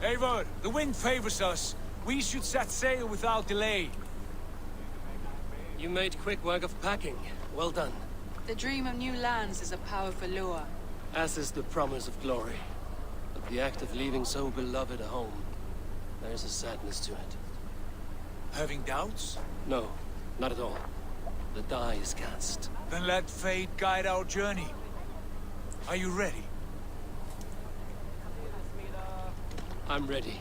Eivor, the wind favors us. We should set sail without delay. You made quick work of packing. Well done. The dream of new lands is a powerful lure. As is the promise of glory. But the act of leaving so beloved a home, there's a sadness to it. Having doubts? No, not at all. The die is cast. Then let fate guide our journey. Are you ready? I'm ready.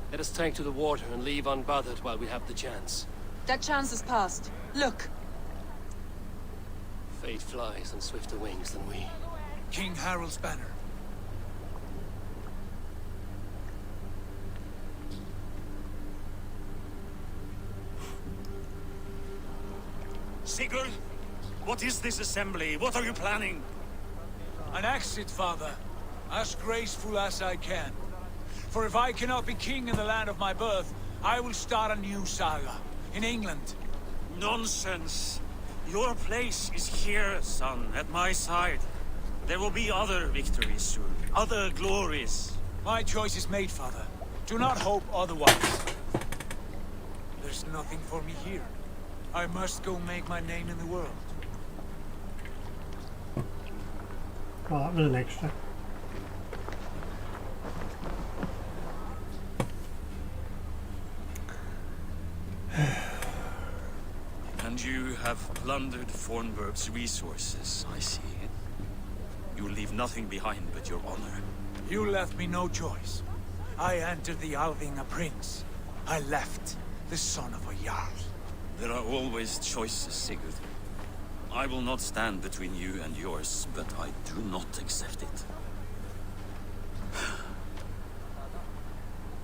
Let us tank to the water and leave unbothered while we have the chance. That chance is past. Look! Fate flies on swifter wings than we. King Harald's banner. Sigurd, what is this assembly? What are you planning? An exit, father. As graceful as I can. For if I cannot be king in the land of my birth, I will start a new saga. In England. Nonsense. Your place is here, son, at my side. There will be other victories soon. Other glories. My choice is made, father. Do not hope otherwise. There's nothing for me here. I must go make my name in the world. Well, that was an extra. And you have plundered Fornburg's resources, I see. You leave nothing behind but your honor. You left me no choice. I entered the Alving a prince. I left the son of a Jarl. There are always choices, Sigurd. I will not stand between you and yours, but I do not accept it.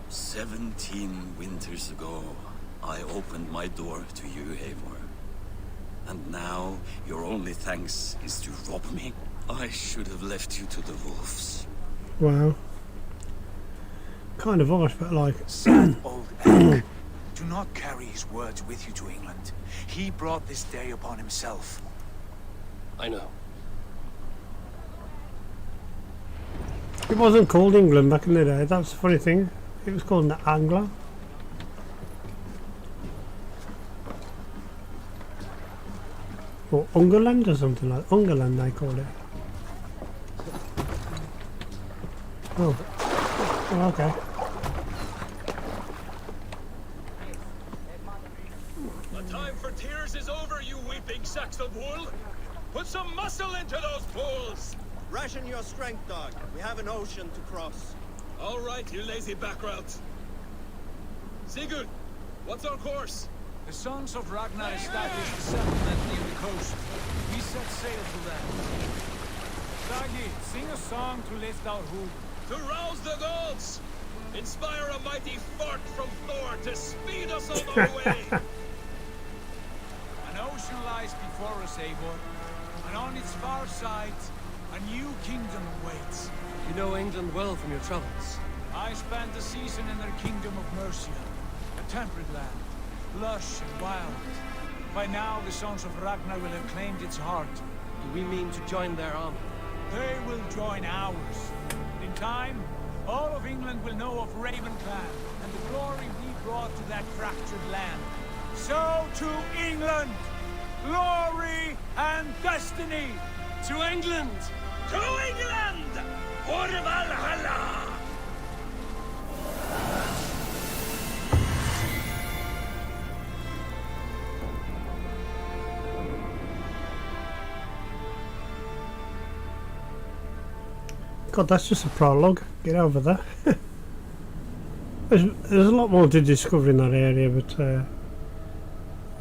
17 winters ago, I opened my door to you, Eivor. And now, your only thanks is to rob me? I should have left you to the wolves. Wow. Kind of harsh, but like... Sad old elk. Do not carry his words with you to England. He brought this day upon himself. I know. It wasn't called England back in the day, that's the funny thing. It was called the Angler. Or Ungerland or something like that. Ungerland they called it. Oh, okay. The time for tears is over, you weeping sacks of wool! Put some muscle into those pools! Ration your strength, dog. We have an ocean to cross. All right, you lazy backroutes. Sigurd, what's our course? The sons of Ragnar established a settlement near the coast. We set sail to them. Sagi, sing a song to lift our hood. To rouse the gods! Inspire a mighty fart from Thor to speed us on our way! An ocean lies before us, Eivor, and on its far side, a new kingdom awaits. You know England well from your travels. I spent a season in their kingdom of Mercia, a temperate land, lush and wild. By now, the sons of Ragnar will have claimed its heart. Do we mean to join their army? They will join ours. In time, all of England will know of Raven Clan and the glory we brought to that fractured land. So to England! Glory and destiny! To England! To England! For Valhalla! God, that's just a prologue. Get over there. There's a lot more to discover in that area, but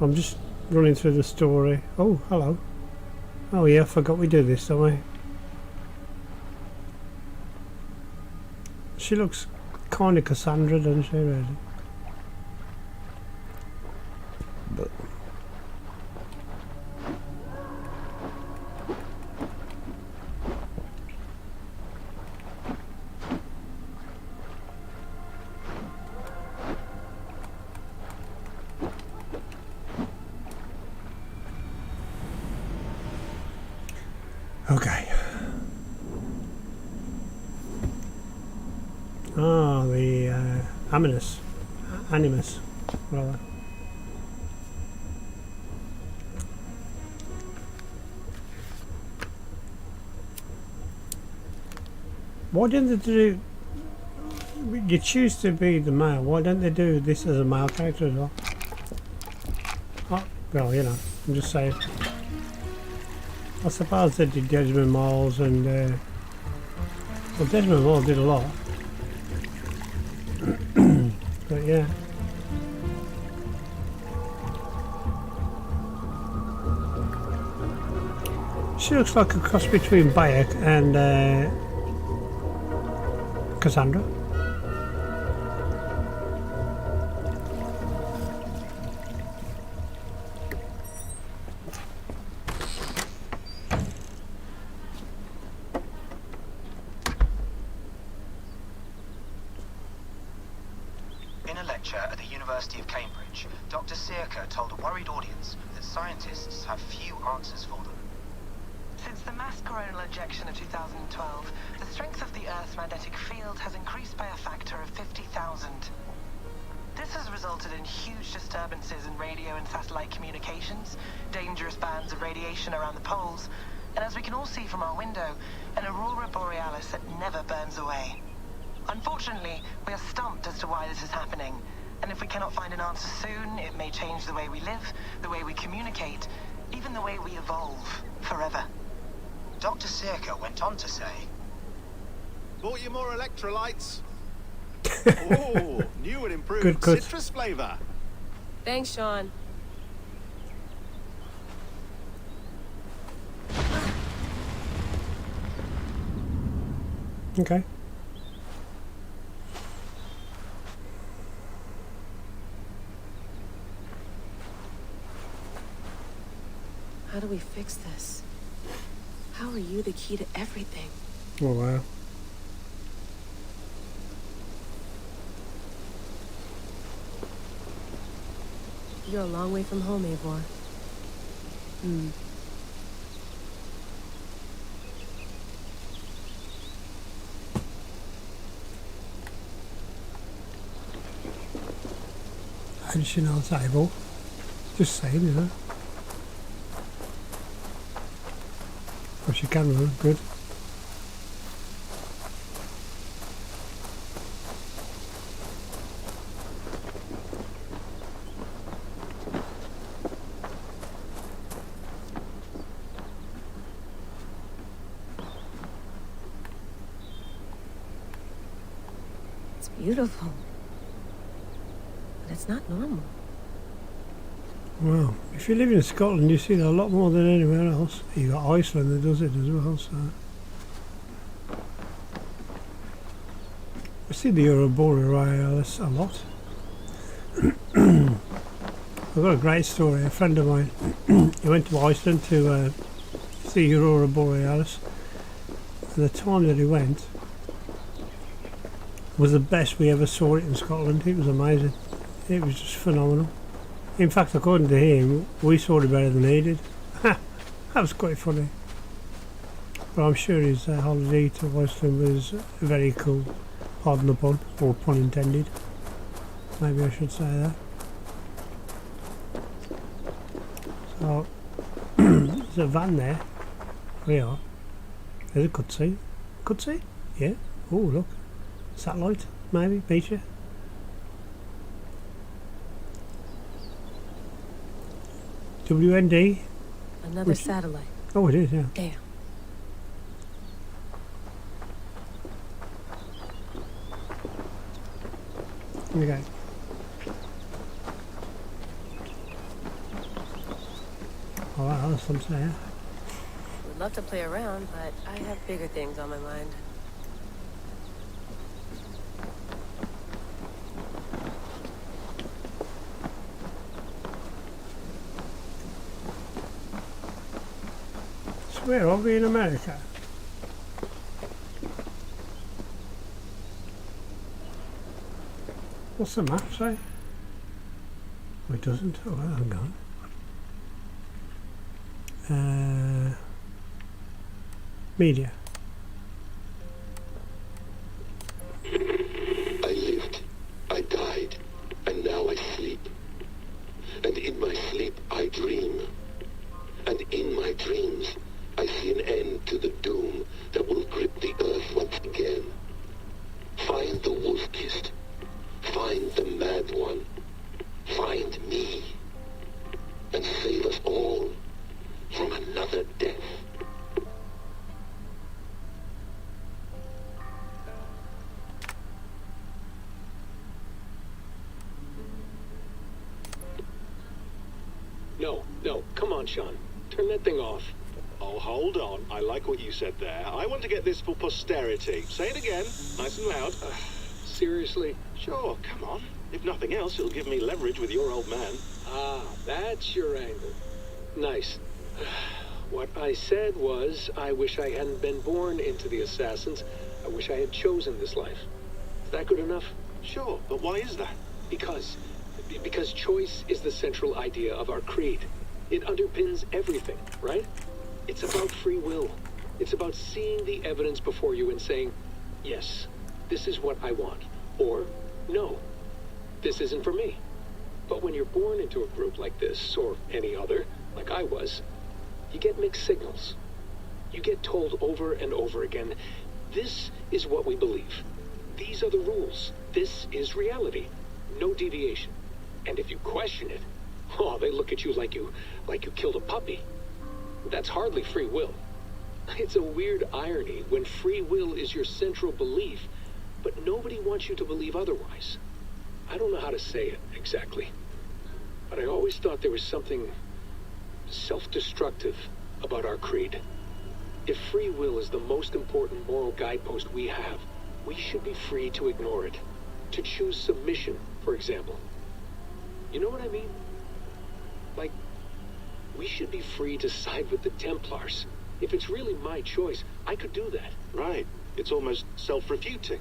I'm just running through the story. Oh, hello. Oh yeah, I forgot we do this, don't we? She looks kind of Cassandra, doesn't she, really? But okay. Ah, the Animus, rather. Why didn't they do? You choose to be the male. Why don't they do this as a male character as well? Oh, well, you know, I'm just saying. I suppose they did Desmond Miles and well, Desmond Miles did a lot. But yeah. She looks like a cross between Bayek and Cassandra. In a lecture at the University of Cambridge, Dr. Sirka told a worried audience that scientists have few answers for them. Since the mass coronal ejection of 2012, the strength of the Earth's magnetic field has increased by a factor of 50,000. This has resulted in huge disturbances in radio and satellite communications, dangerous bands of radiation around the poles, and as we can all see from our window, an aurora borealis that never burns away. Unfortunately, we are stumped as to why this is happening, and if we cannot find an answer soon, it may change the way we live, the way we communicate, even the way we evolve, forever. Dr. Sirka went on to say, "Bought you more electrolytes? Oh, new and improved citrus flavor." Thanks, Sean. Okay. How do we fix this? How are you the key to everything? Oh wow. You're a long way from home, Eivor. How did she know it's Eivor? Just saying, you know. Oh, she can run, good. It's beautiful. But it's not normal. Well, if you live in Scotland, you see that a lot more than anywhere else. You got Iceland that does it as well, so. We see the aurora borealis a lot. I've got a great story. A friend of mine, he went to Iceland to see Aurora Borealis. And the time that he went was the best we ever saw it in Scotland. It was amazing. It was just phenomenal. In fact, according to him, we saw it better than he did. That was quite funny. But I'm sure his holiday to Iceland was very cool. Pardon the pun, or pun intended. Maybe I should say that. So, there's a van there. We are. There's a cutscene. Cutscene? Yeah. Oh, look. Satellite, maybe, feature. WND. Another satellite. Oh, it is, yeah. Damn. Okay. Oh, wow, that's something there. Would love to play around, but I have bigger things on my mind. So where are we in America? What's the map say? Oh, it doesn't. Oh, well, hang on. Media. I lived, I died, and now I sleep. And in my sleep I dream. And in my dreams I see an end to the doom that will grip the earth once again. Find the wolf-kissed. Find the mad one. Find me. And save us all from another death. No, come on, Sean. Turn that thing off. Oh, hold on. I like what you said there. I want to get this for posterity. Say it again, nice and loud. Seriously? Sure, come on. If nothing else, it'll give me leverage with your old man. Ah, that's your angle. Nice. What I said was, I wish I hadn't been born into the Assassins. I wish I had chosen this life. Is that good enough? Sure, but why is that? Because choice is the central idea of our creed. It underpins everything, right? It's about free will. It's about seeing the evidence before you and saying, yes, this is what I want. Or, no, this isn't for me. But when you're born into a group like this, or any other, like I was, you get mixed signals. You get told over and over again, this is what we believe. These are the rules. This is reality. No deviation. And if you question it, oh, they look at you like you killed a puppy. That's hardly free will. It's a weird irony when free will is your central belief, but nobody wants you to believe otherwise. I don't know how to say it exactly, but I always thought there was something self-destructive about our creed. If free will is the most important moral guidepost we have, we should be free to ignore it. To choose submission, for example. You know what I mean? Like, we should be free to side with the Templars. If it's really my choice, I could do that. Right. It's almost self-refuting.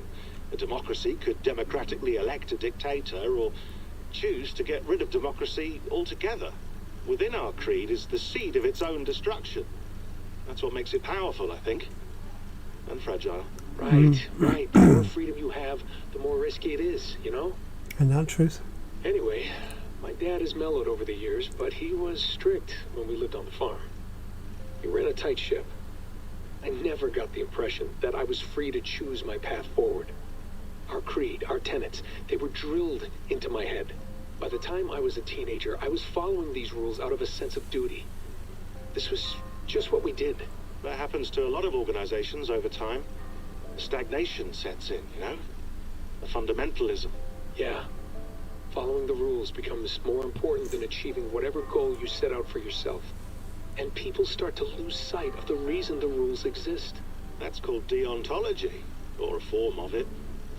A democracy could democratically elect a dictator or choose to get rid of democracy altogether. Within our creed is the seed of its own destruction. That's what makes it powerful, I think. And fragile. Right. The more freedom you have, the more risky it is, you know? And that truth. Anyway, my dad has mellowed over the years, but he was strict when we lived on the farm. He ran a tight ship. I never got the impression that I was free to choose my path forward. Our creed, our tenets, they were drilled into my head. By the time I was a teenager, I was following these rules out of a sense of duty. This was just what we did. That happens to a lot of organizations over time. Stagnation sets in, you know? A fundamentalism. Yeah. Following the rules becomes more important than achieving whatever goal you set out for yourself. And people start to lose sight of the reason the rules exist. That's called deontology, or a form of it.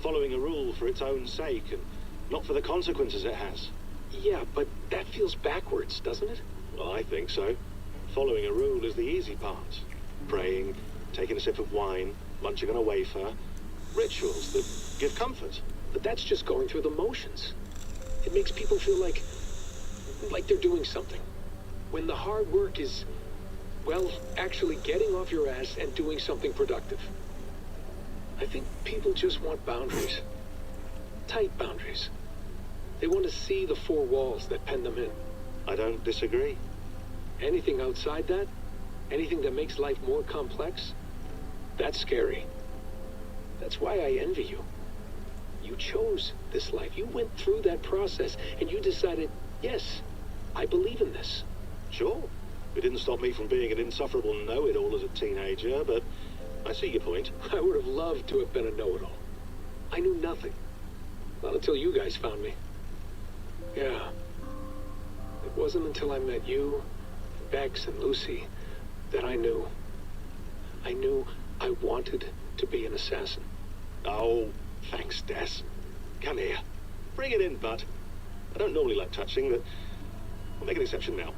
Following a rule for its own sake, and not for the consequences it has. Yeah, but that feels backwards, doesn't it? Well, I think so. Following a rule is the easy part. Praying, taking a sip of wine, munching on a wafer. Rituals that give comfort. But that's just going through the motions. It makes people feel like they're doing something. When the hard work is, well, actually getting off your ass and doing something productive. I think people just want boundaries. Tight boundaries. They want to see the four walls that pen them in. I don't disagree. Anything outside that, anything that makes life more complex, that's scary. That's why I envy you. You chose this life. You went through that process and you decided, yes, I believe in this. Sure. It didn't stop me from being an insufferable know-it-all as a teenager, but I see your point. I would have loved to have been a know-it-all. I knew nothing. Not until you guys found me. Yeah. It wasn't until I met you, Bex, and Lucy that I knew. I knew I wanted to be an assassin. Oh, thanks, Des. Come here. Bring it in, bud. I don't normally like touching, but I'll make an exception now.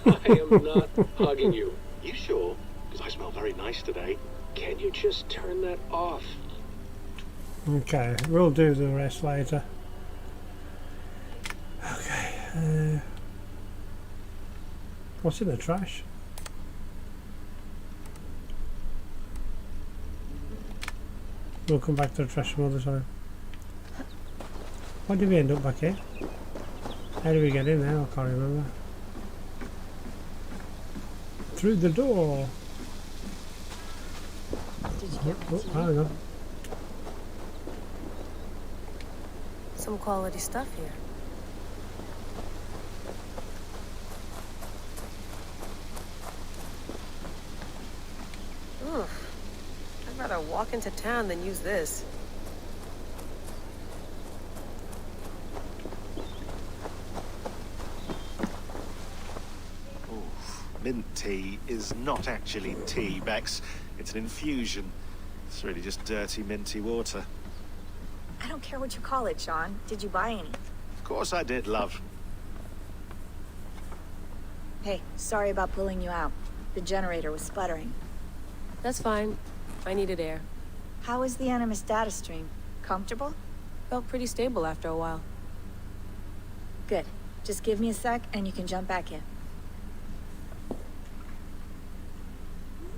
I am not hugging you. You sure? Because I smell very nice today. Can you just turn that off? Okay, we'll do the rest later. Okay, what's in the trash? We'll come back to the trash some other time. Why did we end up back here? How did we get in there? I can't remember. Through the door. Did you get I don't know. some quality stuff here? Oof. I'd rather walk into town than use this. Mint tea is not actually tea, Bex. It's an infusion. It's really just dirty, minty water. I don't care what you call it, Sean. Did you buy any? Of course I did, love. Hey, sorry about pulling you out. The generator was sputtering. That's fine. I needed air. How was the Animus data stream? Comfortable? Felt pretty stable after a while. Good. Just give me a sec and you can jump back in.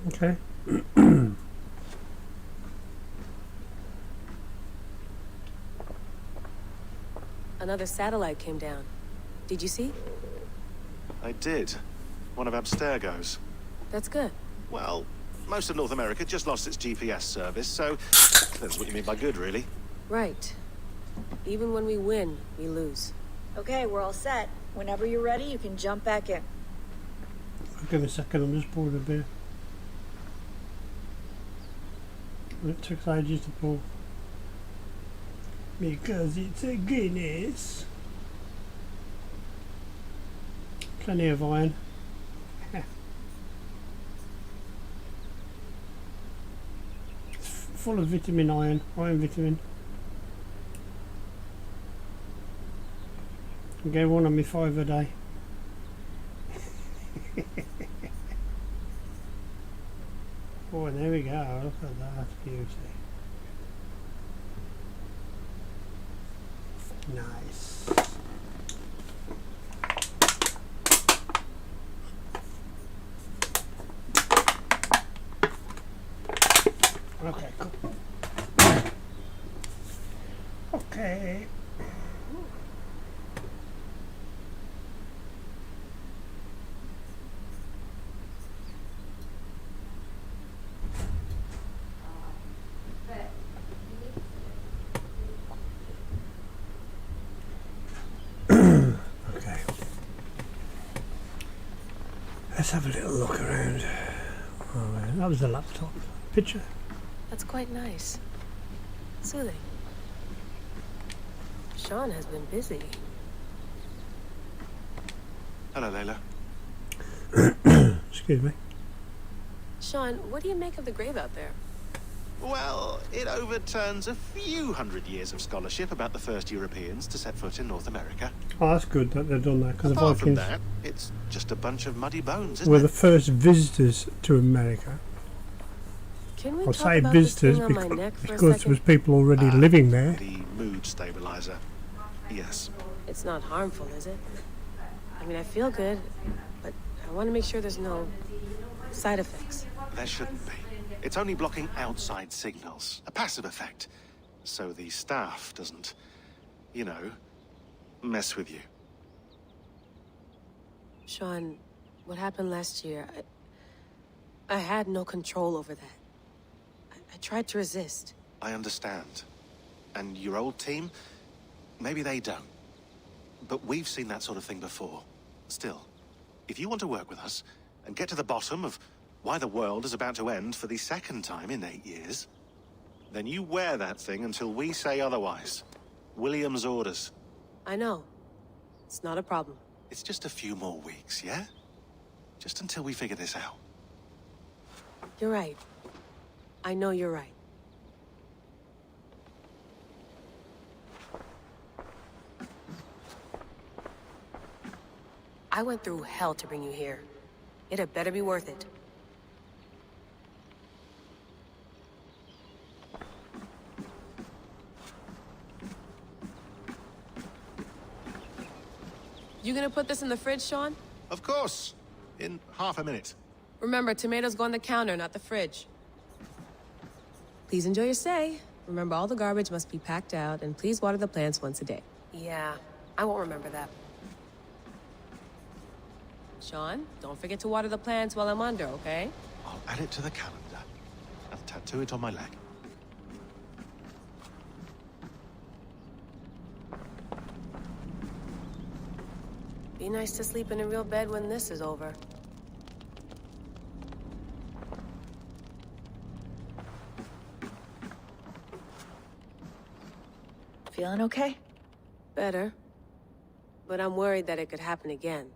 Okay. Another satellite came down. Did you see? I did. One of Abstergo's. That's good. Well, most of North America just lost its GPS service, so that's what you mean by good, really. Right. Even when we win, we lose. Okay, we're all set. Whenever you're ready, you can jump back in. Give me a second, I'm just pouring a beer. It took ages to pour. Because it's a Guinness. Plenty of iron. It's full of vitamin iron vitamin. I get one on me 5 a day. Oh, there we go. Look at that beauty. Nice. Okay, cool. Okay. Let's have a little look around. Oh, that was the laptop picture. That's quite nice. Soothing. Sean has been busy. Hello, Layla. Excuse me. Sean, what do you make of the grave out there? Well, it overturns a few hundred years of scholarship about the first Europeans to set foot in North America. Oh, that's good that they've done that, because the Apart from Vikings that, it's just a bunch of muddy bones, isn't were it? the first visitors to America. Can we I'll talk say about this visitors thing on my neck for a because there second? was people already living there. The mood stabilizer. Yes. It's not harmful, is it? I mean, I feel good, but I want to make sure there's no side effects. There shouldn't be. It's only blocking outside signals. A passive effect. So the staff doesn't, you know, mess with you. Sean, what happened last year, I had no control over that. I tried to resist. I understand. And your old team, maybe they don't. But we've seen that sort of thing before. Still, if you want to work with us and get to the bottom of why the world is about to end for the second time in 8 years, then you wear that thing until we say otherwise. William's orders. I know. It's not a problem. It's just a few more weeks, yeah? Just until we figure this out. You're right. I know you're right. I went through hell to bring you here. It had better be worth it. You gonna put this in the fridge, Sean? Of course. In half a minute. Remember, tomatoes go on the counter, not the fridge. Please enjoy your stay. Remember, all the garbage must be packed out, and please water the plants once a day. Yeah, I won't remember that. Sean, don't forget to water the plants while I'm under, okay? I'll add it to the calendar and tattoo it on my leg. Be nice to sleep in a real bed when this is over. Feeling okay? Better. But I'm worried that it could happen again.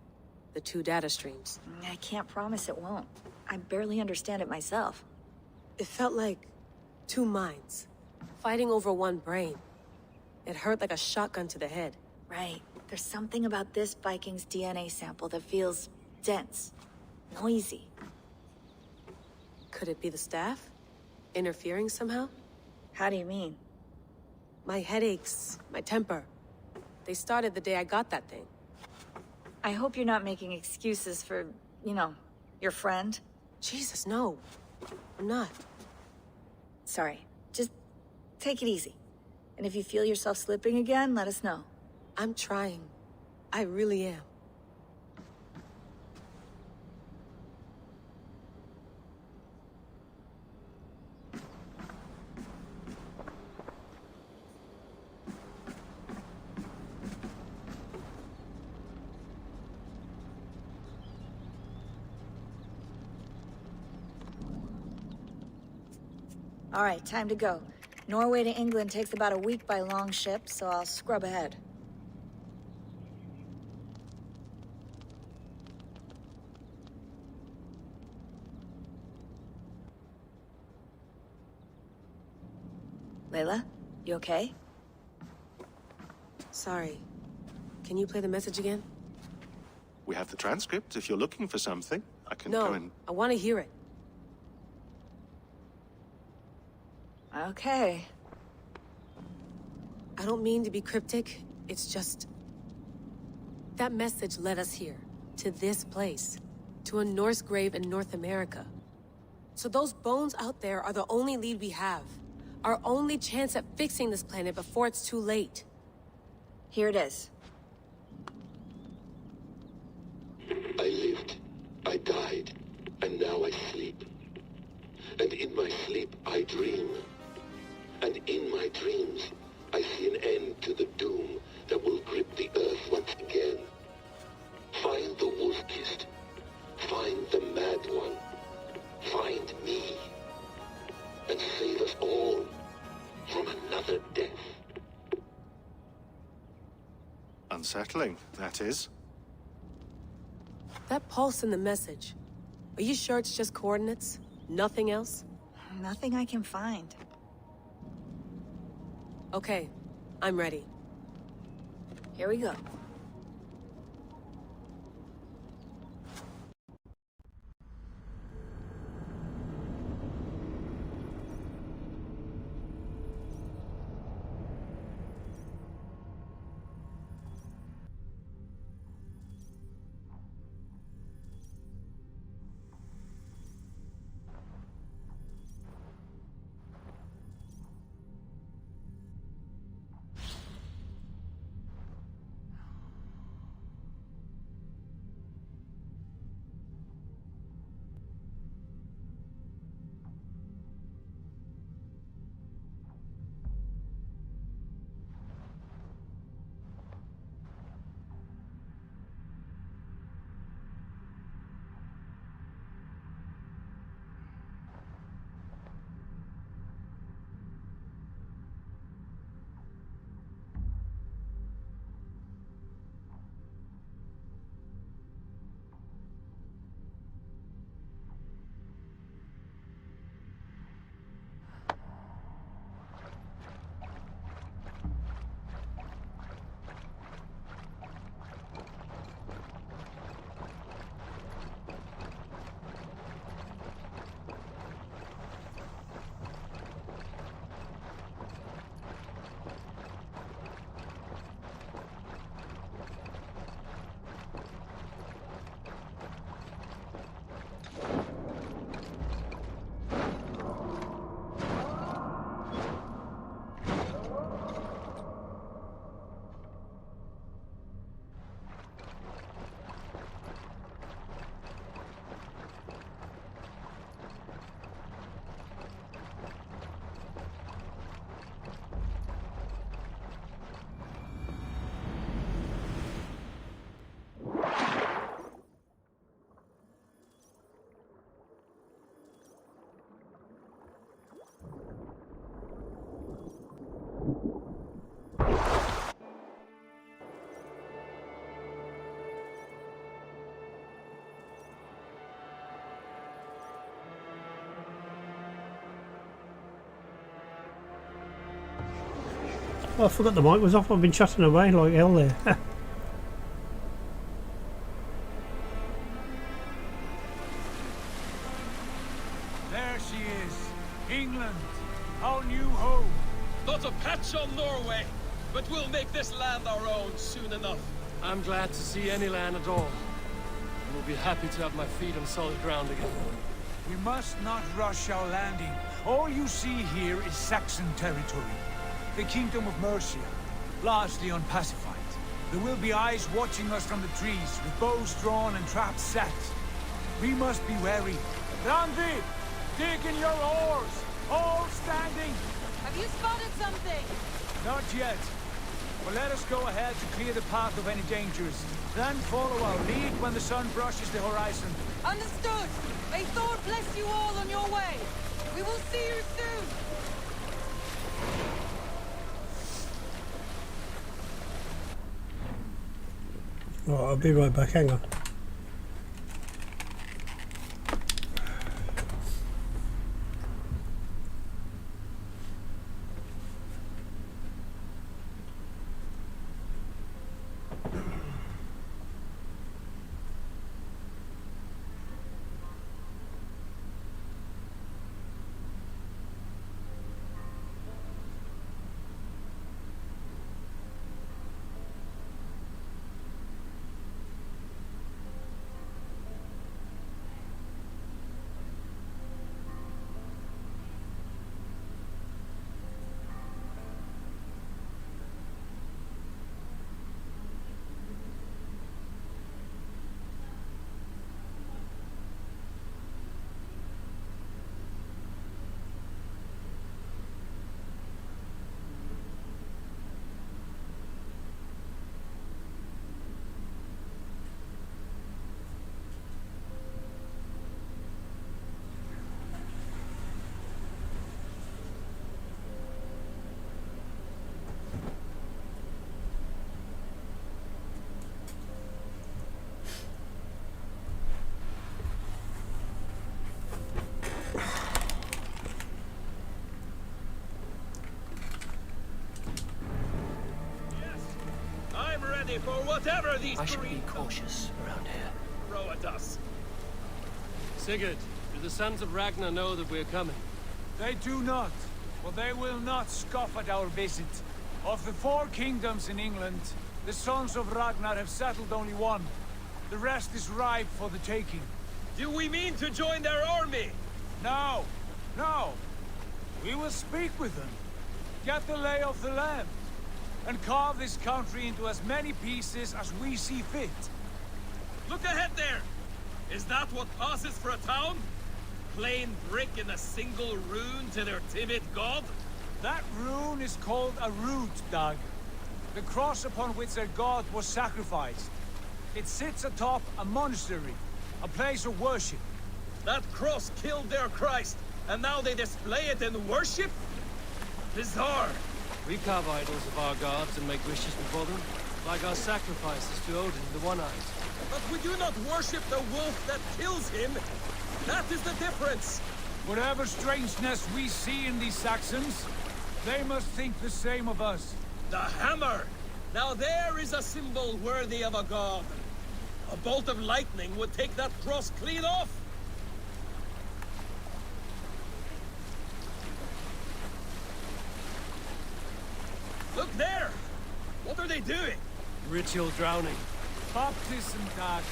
The 2 data streams. I can't promise it won't. I barely understand it myself. It felt like 2 minds, fighting over 1 brain. It hurt like a shotgun to the head. Right. There's something about this Viking's DNA sample that feels dense, noisy. Could it be the staff? Interfering somehow? How do you mean? My headaches, my temper. They started the day I got that thing. I hope you're not making excuses for, you know, your friend. Jesus, no. I'm not. Sorry. Just take it easy. And if you feel yourself slipping again, let us know. I'm trying. I really am. All right, time to go. Norway to England takes about a week by long ship, so I'll scrub ahead. Layla, you okay? Sorry. Can you play the message again? We have the transcript. If you're looking for something, I can No, go and... I want to hear it. Okay. I don't mean to be cryptic. It's just... that message led us here. To this place. To a Norse grave in North America. So those bones out there are the only lead we have. Our only chance at fixing this planet before it's too late. Here it is. I lived, I died, and now I sleep. And in my sleep I dream. And in my dreams I see an end to the doom that will grip the earth once again. Find the wolf-kissed. Find the mad one. Find me. And save us all from another death. Unsettling, that is. That pulse in the message. Are you sure it's just coordinates? Nothing else? Nothing I can find. Okay, I'm ready. Here we go. Oh, I forgot the mic was off. I've been chatting away like hell there. There she is. England. Our new home. Not a patch on Norway, but we'll make this land our own soon enough. I'm glad to see any land at all. And will be happy to have my feet on solid ground again. We must not rush our landing. All you see here is Saxon territory. The Kingdom of Mercia, largely unpacified. There will be eyes watching us from the trees, with bows drawn and traps set. We must be wary. Randi, dig in your oars! All standing! Have you spotted something? Not yet. But let us go ahead to clear the path of any dangers. Then follow our lead when the sun brushes the horizon. Understood! May Thor bless you all on your way! We will see you soon! Right, I'll be right back, hang on. For whatever these I should be cautious around here. throw at us. Sigurd, do the sons of Ragnar know that we're coming? They do not, but they will not scoff at our visit. Of the 4 kingdoms in England, the sons of Ragnar have settled only one. The rest is ripe for the taking. Do we mean to join their army? No, no. We will speak with them, get the lay of the land, and carve this country into as many pieces as we see fit. Look ahead there! Is that what passes for a town? Plain brick in a single rune to their timid god? That rune is called a root, Dag. The cross upon which their god was sacrificed. It sits atop a monastery, a place of worship. That cross killed their Christ, and now they display it in worship? Bizarre! We carve idols of our gods and make wishes before them, like our sacrifices to Odin, the One-Eyed. But we do not worship the wolf that kills him. That is the difference. Whatever strangeness we see in these Saxons, they must think the same of us. The hammer! Now there is a symbol worthy of a god. A bolt of lightning would take that cross clean off. Look there! What are they doing? Ritual drowning. Baptism, Dad.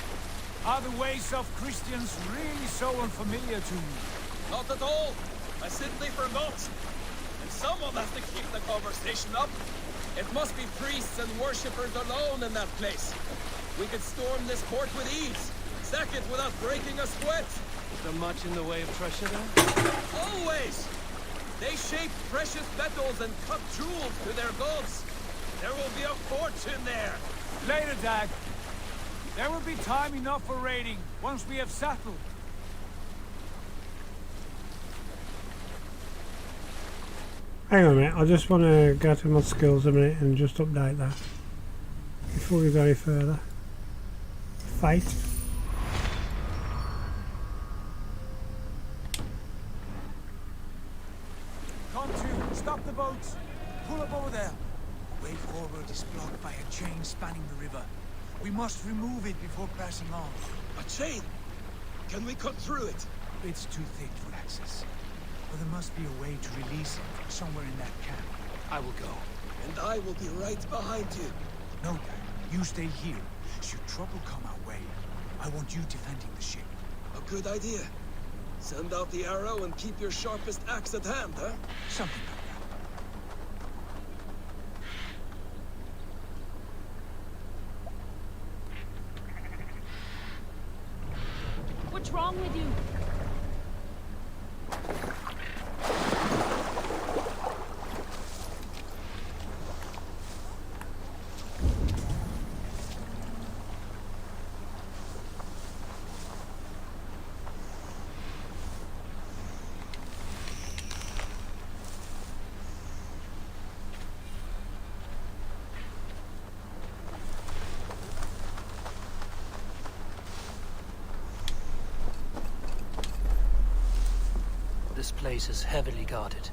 Are the ways of Christians really so unfamiliar to you? Not at all. I simply forgot. And someone has to keep the conversation up. It must be priests and worshippers alone in that place. We could storm this port with ease. Sack it without breaking a sweat. Is there much in the way of treasure there? Always! They shape precious metals and cut jewels to their gods. There will be a fortune there. Later, Dad. There will be time enough for raiding, once we have settled. Hang on a minute, I just want to go to my skills a minute and just update that before we go any further. Fate. Come to, stop the boats. Pull up over there. Way forward is blocked by a chain spanning the river. We must remove it before passing on. A chain? Can we cut through it? It's too thick for access. But there must be a way to release it somewhere in that camp. I will go. And I will be right behind you. No, Dad. You stay here. Should trouble come our way, I want you defending the ship. A good idea. Send out the arrow and keep your sharpest axe at hand, huh? Something like that. What's wrong with you? This place is heavily guarded.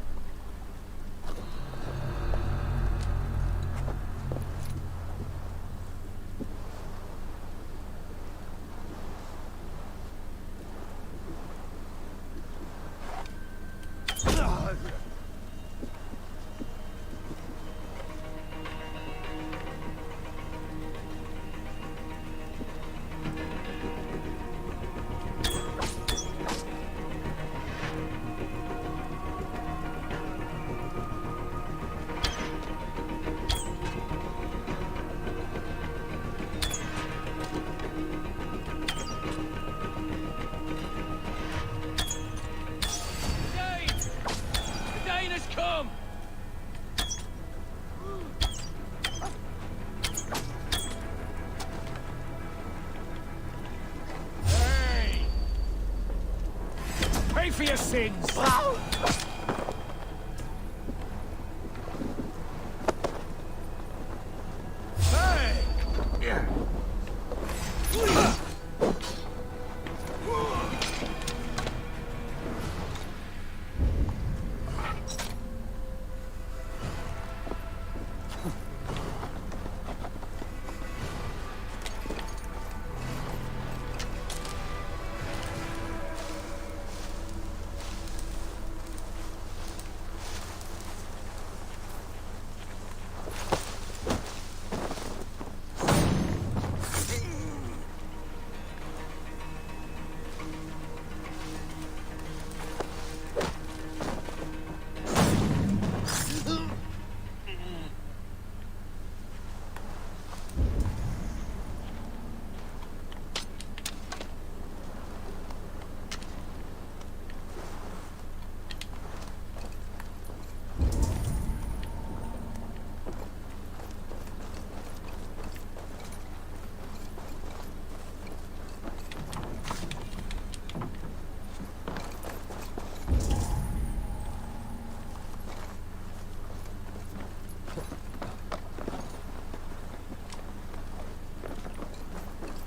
for your sins!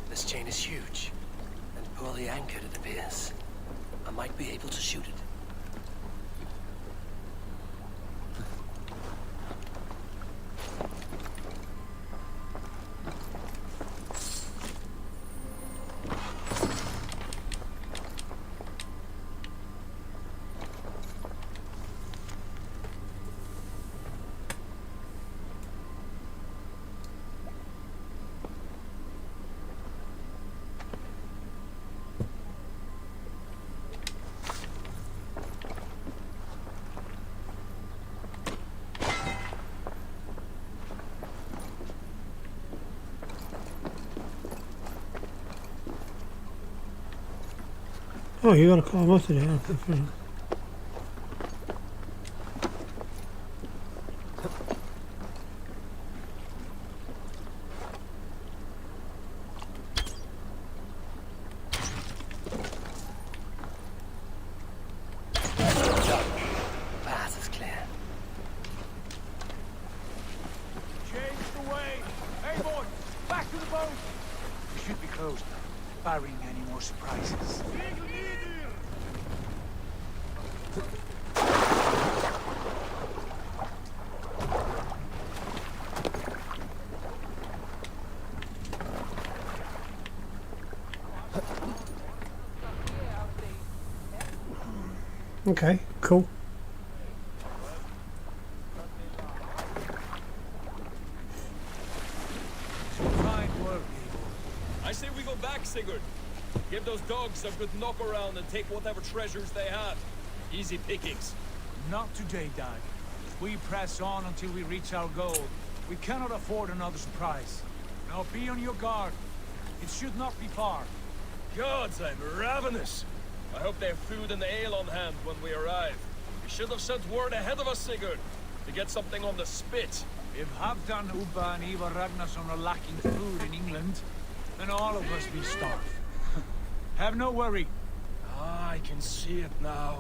This chain is huge, and poorly anchored, it appears. I might be able to shoot it. Oh, you gotta climb up to there. Okay, fine. Path is clear. Change the way! Hey, boy! Back to the boat! We should be close now, barring any more surprises. Okay, cool. Fine work, I say we go back, Sigurd. Give those dogs a good knock around and take whatever treasures they have. Easy pickings. Not today, Dag. We press on until we reach our goal. We cannot afford another surprise. Now be on your guard. It should not be far. Gods, I'm ravenous. I hope they have food and ale on hand when we arrive. We should have sent word ahead of us, Sigurd, to get something on the spit. If Halfdan, Ubba and Ivar Ragnarsson are lacking food in England, then all of us will starve. Have no worry. Ah, I can see it now.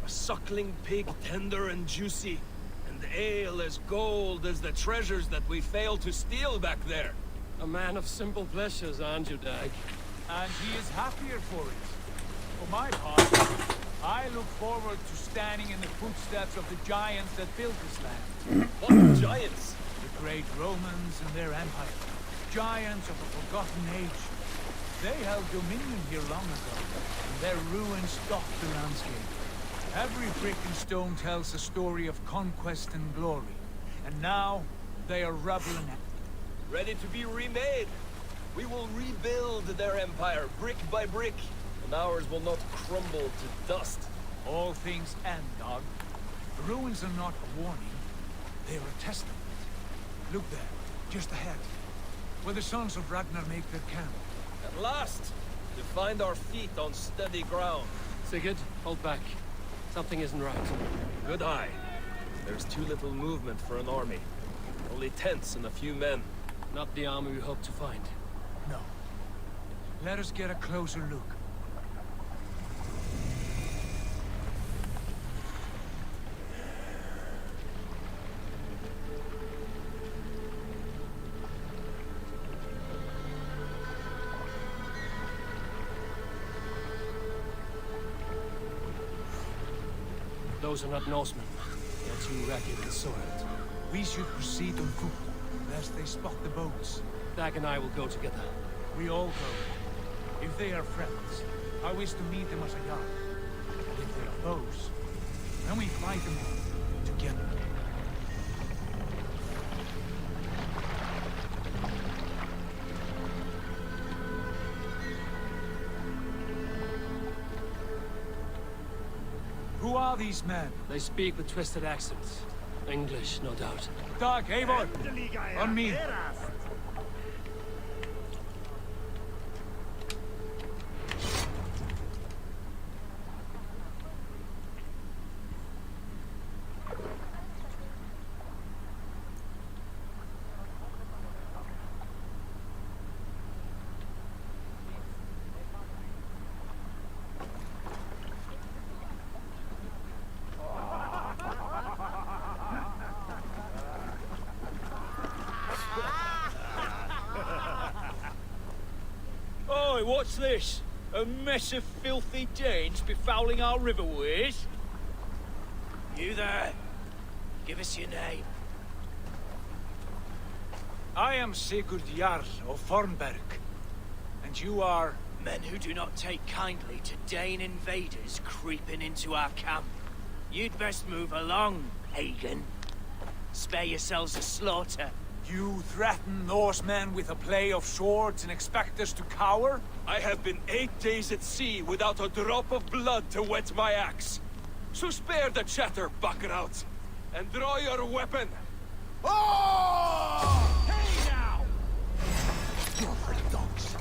A suckling pig, tender and juicy. And ale as gold as the treasures that we failed to steal back there. A man of simple pleasures, aren't you, Dag? And he is happier for it. For my part, I look forward to standing in the footsteps of the giants that built this land. What giants? The great Romans and their empire. Giants of a forgotten age. They held dominion here long ago, and their ruins stocked the landscape. Every brick and stone tells a story of conquest and glory. And now, they are rubble and ready to be remade. We will rebuild their empire, brick by brick, and ours will not crumble to dust. All things end, Dog. The ruins are not a warning, they are a testament. Look there, just ahead, where the sons of Ragnar make their camp. At last, to find our feet on steady ground. Sigurd, hold back. Something isn't right. Good eye. There's too little movement for an army. Only tents and a few men. Not the army we hope to find. No. Let us get a closer look. Those are not Norsemen. They're too ragged and soiled. We should proceed on foot, lest they spot the boats. Dag and I will go together. We all go. If they are friends, I wish to meet them as a guard. And if they are foes, then we fight them all together. Who are these men? They speak with twisted accents. English, no doubt. Dag, Eivor! On me! What's this? A mess of filthy Danes befouling our riverways? You there? Give us your name. I am Sigurd Jarl of Fornberg. And you are? Men who do not take kindly to Dane invaders creeping into our camp. You'd best move along, pagan. Spare yourselves a slaughter. You threaten Norsemen with a play of swords and expect us to cower? I have been 8 days at sea without a drop of blood to wet my axe. So spare the chatter, Buckerot, and draw your weapon. Oh! Hey now! You're for dogs.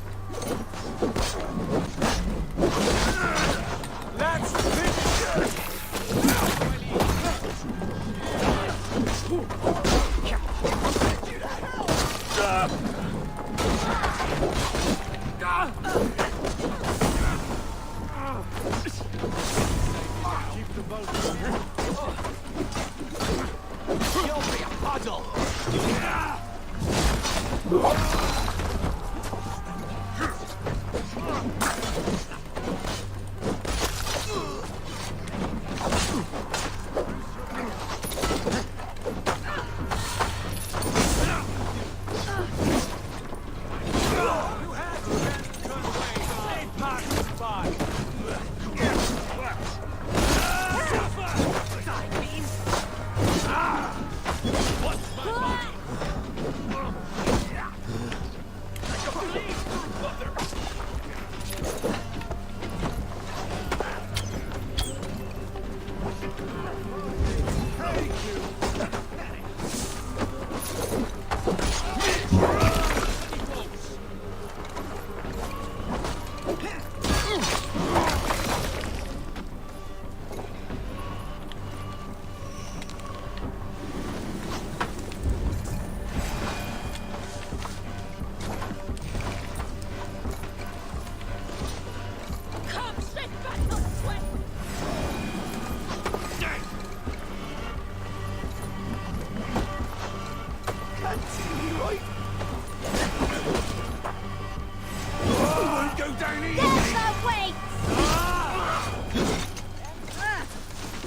Let's finish it! Keep the boat moving. You'll be a puddle.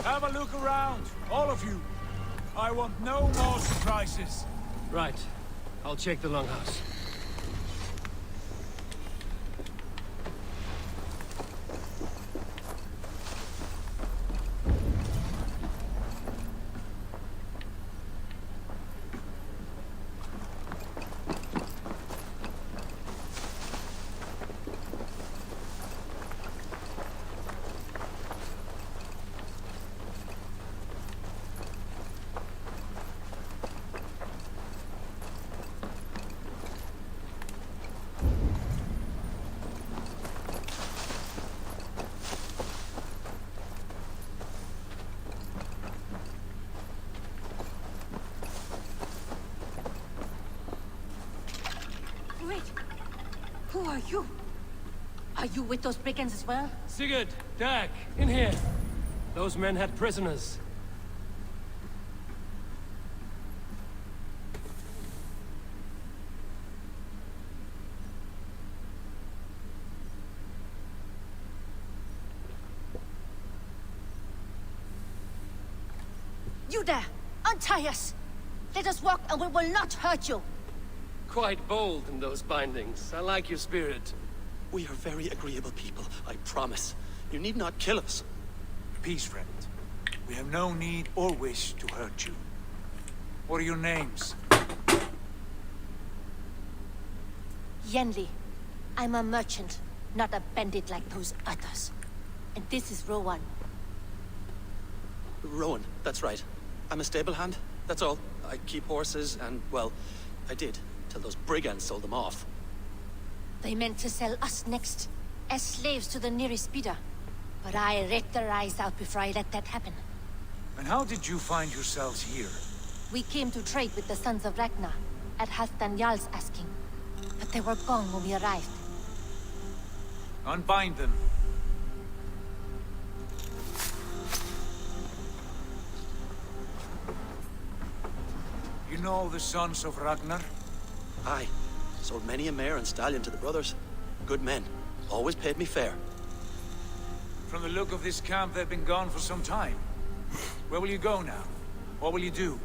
Have a look around, all of you. I want no more surprises. Right. I'll check the longhouse. Who are you? Are you with those brigands as well? Sigurd, Dag, in here. Those men had prisoners. You there! Untie us! Let us walk and we will not hurt you! Quite bold in those bindings. I like your spirit. We are very agreeable people, I promise. You need not kill us. Peace, friend. We have no need or wish to hurt you. What are your names? Yenli. I'm a merchant, not a bandit like those others. And this is Rowan. Rowan, that's right. I'm a stable hand, that's all. I keep horses and, well, I did. Till those brigands sold them off. They meant to sell us next, as slaves to the nearest speeder. But I raked their eyes out before I let that happen. And how did you find yourselves here? We came to trade with the sons of Ragnar, at Halfdan Jarl's asking. But they were gone when we arrived. Unbind them. You know the sons of Ragnar? Aye. Sold many a mare and stallion to the brothers. Good men. Always paid me fair. From the look of this camp, they've been gone for some time. Where will you go now? What will you do?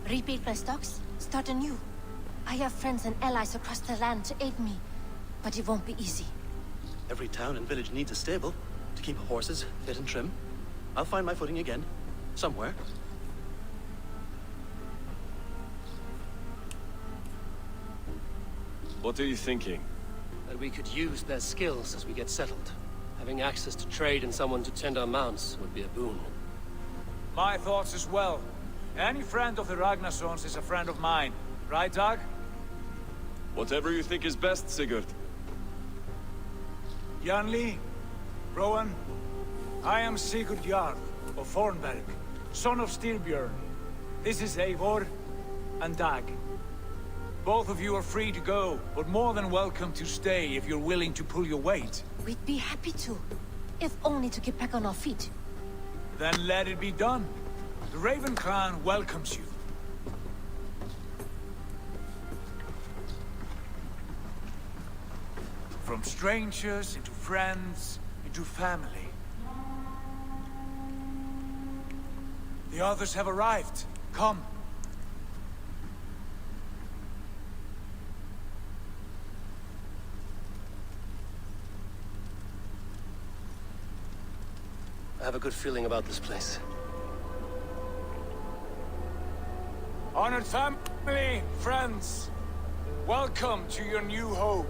Rebuild my stocks, start anew. I have friends and allies across the land to aid me, but it won't be easy. Every town and village needs a stable to keep horses fit and trim. I'll find my footing again. Somewhere. What are you thinking? That we could use their skills as we get settled. Having access to trade and someone to tend our mounts would be a boon. My thoughts as well. Any friend of the Ragnarsons is a friend of mine. Right, Dag? Whatever you think is best, Sigurd. Janli, Rowan, I am Sigurd Jarl of Fornberg, son of Styrbjörn. This is Eivor and Dag. Both of you are free to go, but more than welcome to stay if you're willing to pull your weight. We'd be happy to, if only to get back on our feet. Then let it be done. The Raven clan welcomes you. From strangers into friends, into family. The others have arrived. Come. I have a good feeling about this place. Honored family, friends, welcome to your new home.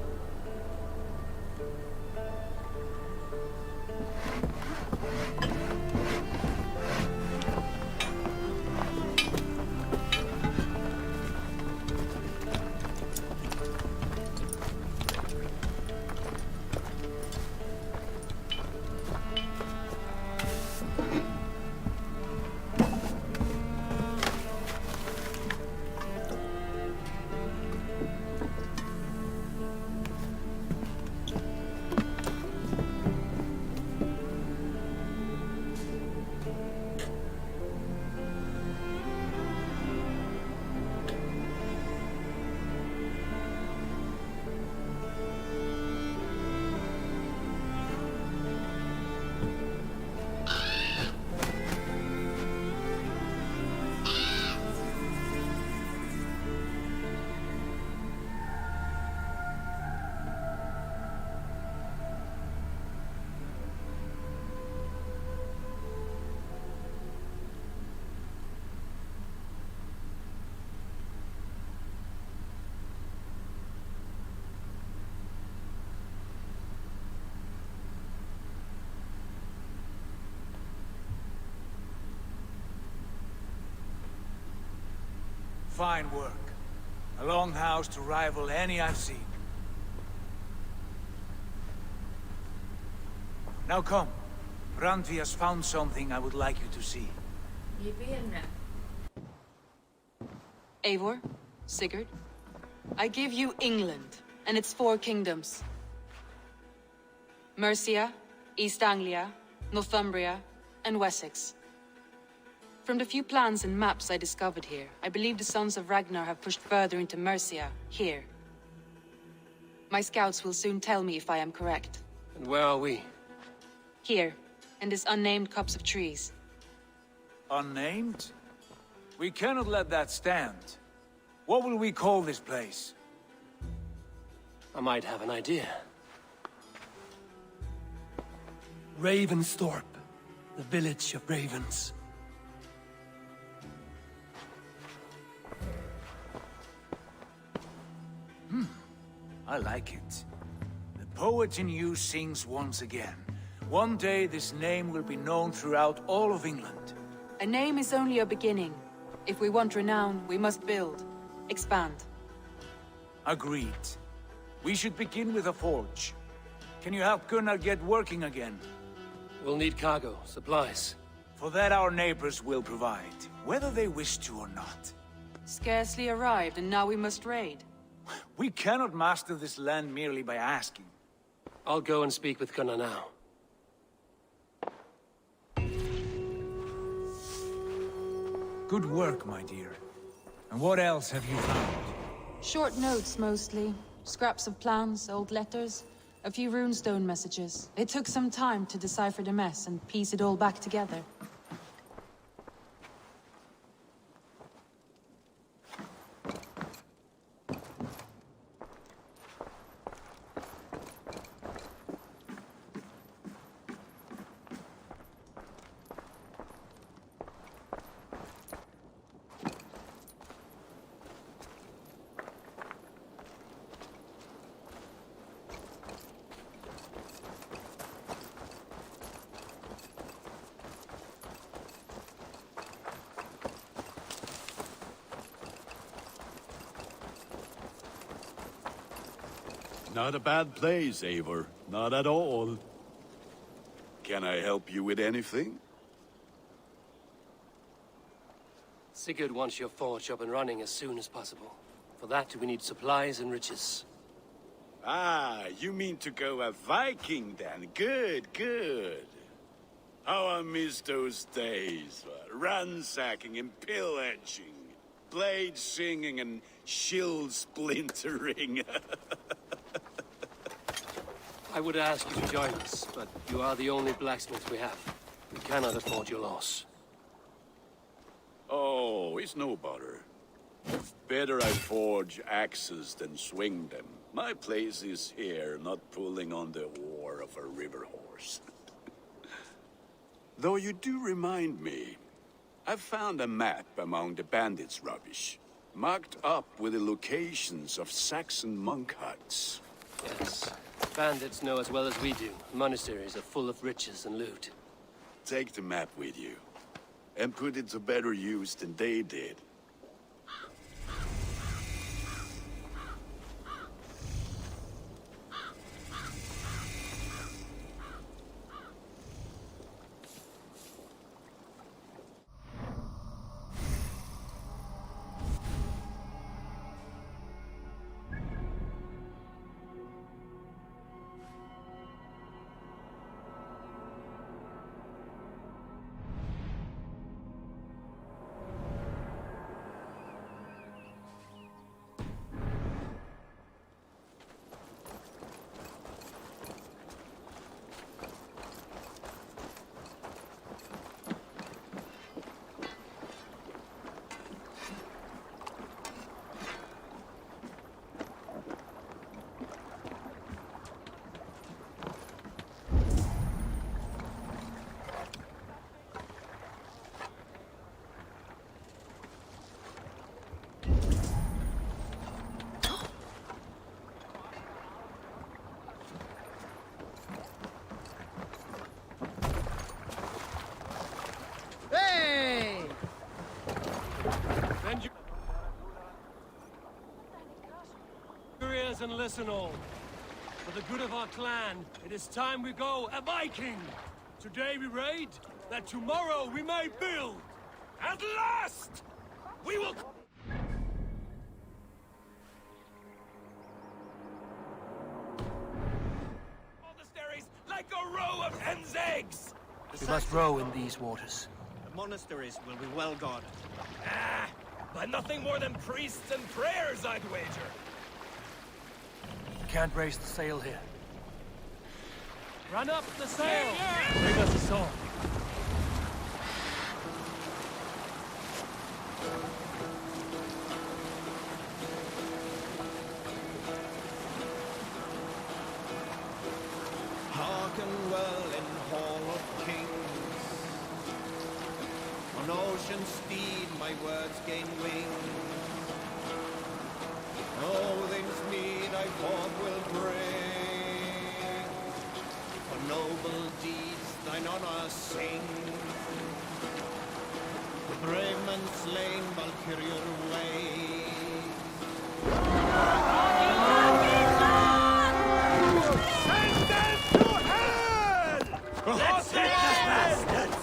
fine work. A longhouse to rival any I've seen. Now come. Randvi has found something I would like you to see. Eivor, Sigurd, I give you England and its 4 kingdoms. Mercia, East Anglia, Northumbria, and Wessex. From the few plans and maps I discovered here, I believe the Sons of Ragnar have pushed further into Mercia, here. My scouts will soon tell me if I am correct. And where are we? Here, in this unnamed copse of trees. Unnamed? We cannot let that stand. What will we call this place? I might have an idea. Ravensthorpe, the village of ravens. I like it. The poet in you sings once again. One day this name will be known throughout all of England. A name is only a beginning. If we want renown, we must build, expand. Agreed. We should begin with a forge. Can you help Gunnar get working again? We'll need cargo, supplies. For that our neighbors will provide, whether they wish to or not. Scarcely arrived, and now we must raid. We cannot master this land merely by asking. I'll go and speak with Gunnar now. Good work, my dear. And what else have you found? Short notes, mostly. Scraps of plans, old letters, a few runestone messages. It took some time to decipher the mess and piece it all back together. Not a bad place, Eivor. Not at all. Can I help you with anything? Sigurd wants your forge up and running as soon as possible. For that, we need supplies and riches. Ah, you mean to go a Viking then? Good, good. How I miss those days. Ransacking and pillaging. Blade singing and shield splintering. I would ask you to join us, but you are the only blacksmith we have. We cannot afford your loss. Oh, it's no bother. Better I forge axes than swing them. My place is here, not pulling on the oar of a river horse. Though you do remind me, I found a map among the bandits' rubbish, marked up with the locations of Saxon monk huts. Yes. Bandits know as well as we do. Monasteries are full of riches and loot. Take the map with you, and put it to better use than they did. Rise and listen all. For the good of our clan, it is time we go a Viking! Today we raid, that tomorrow we may build! At last! We will... Monasteries like a row of hen's eggs! We must row in these waters. The monasteries will be well guarded. Ah, by nothing more than priests and prayers, I'd wager. Can't raise the sail here. Run up the sail! Bring us a sword. Hearken well in Hall of Kings. On ocean steed my words gain wings. Odin's mead I forth will bring. For noble deeds thine honor sing. The brave men slain Valkyrian way. Send them to hell! Let's see the bastards!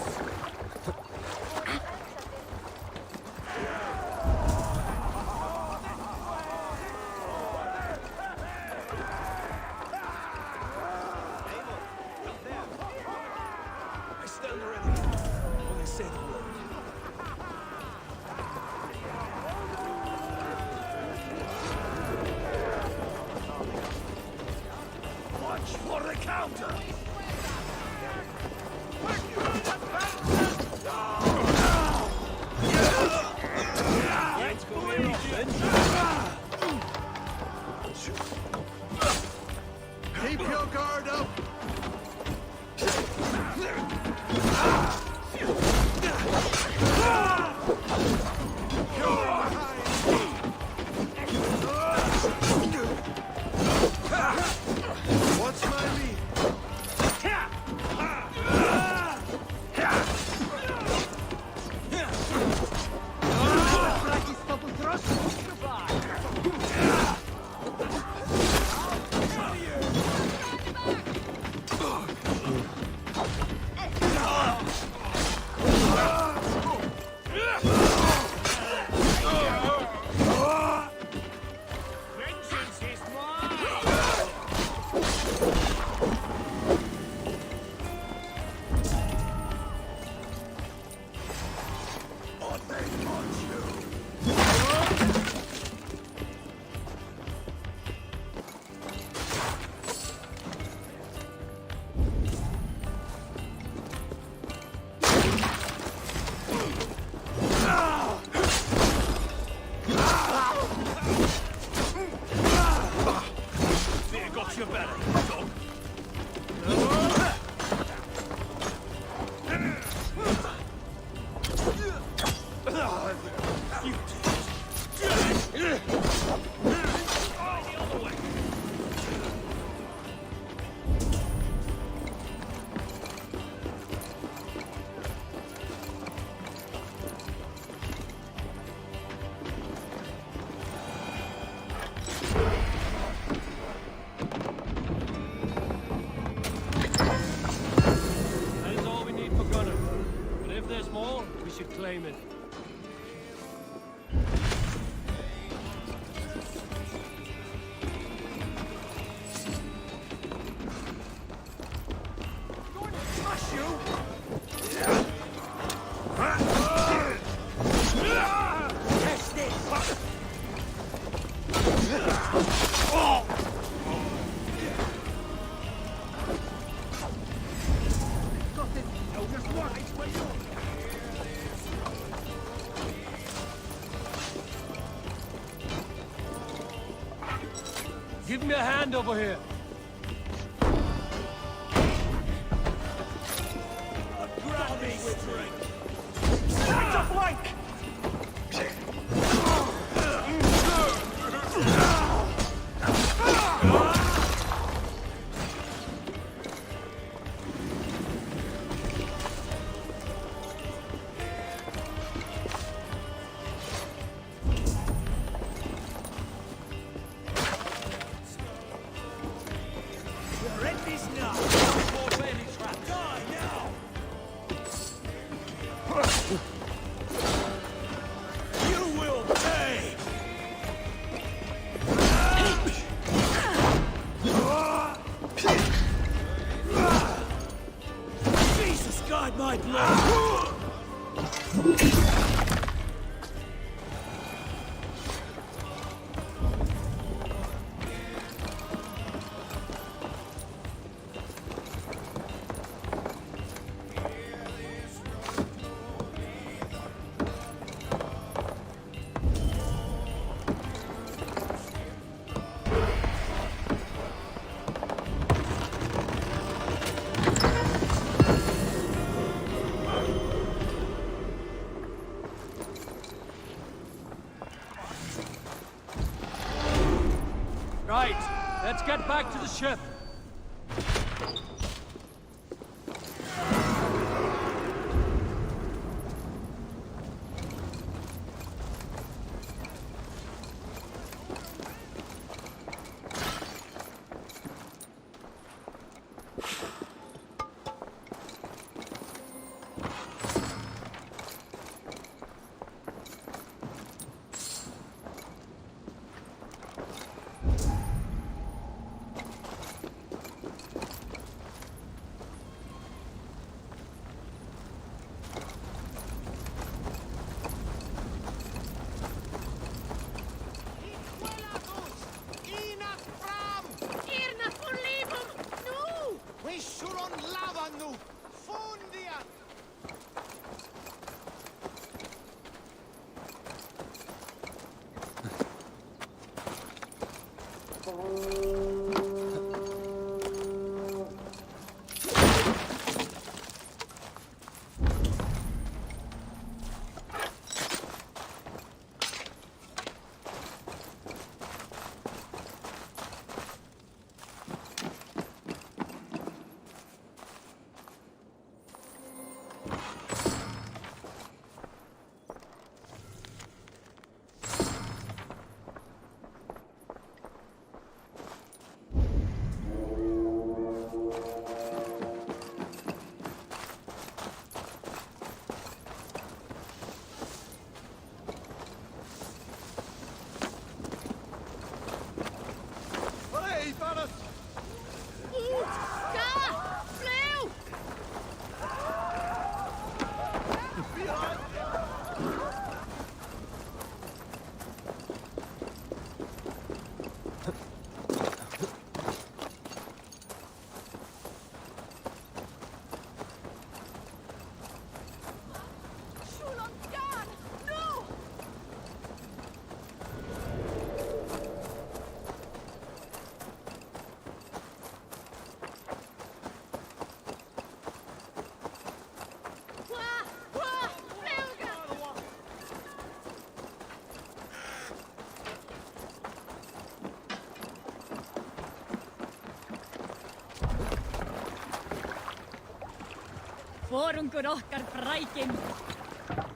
I stand ready. Only say the word. Watch for the counter! Let's go in then. Keep your guard up! What's my lead? Vengeance is mine! Or they want you. Fear got your belly, dog. That is all we need for Gunner. But if there's more, we should claim it. Smash you! Catch this! Give me a hand over here. Grab me strength! Attack the flank! This now! More belly traps! Die now! You will pay! Jesus, guide my blood! Right, let's get back to the ship.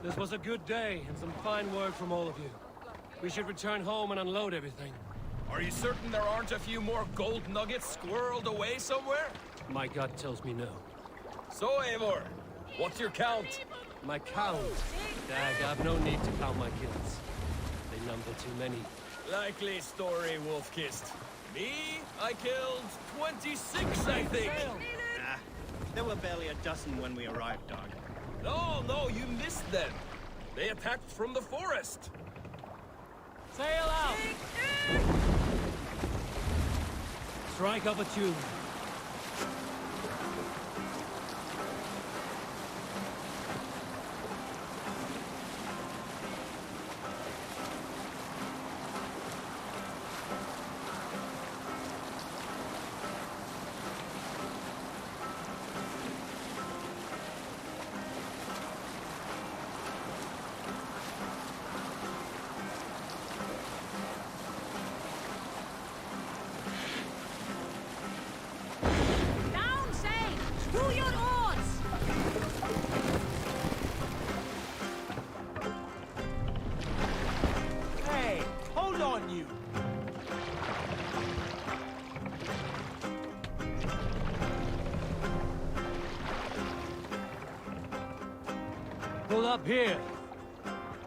This was a good day, and some fine work from all of you. We should return home and unload everything. Are you certain there aren't a few more gold nuggets squirreled away somewhere? My gut tells me no. So, Eivor, what's your count? My count? Dag, I've no need to count my kills. They number too many. Likely story, Wolf-Kissed. Me? I killed 26, I think. Nah, there were barely a dozen when we arrived, dog. No, you missed them. They attacked from the forest. Sail out! Strike up a tune. Pull up here.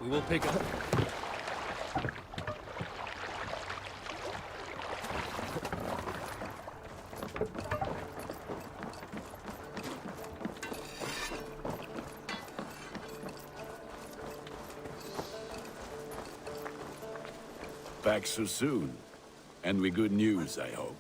We will pick up. Back so soon. And with good news, I hope.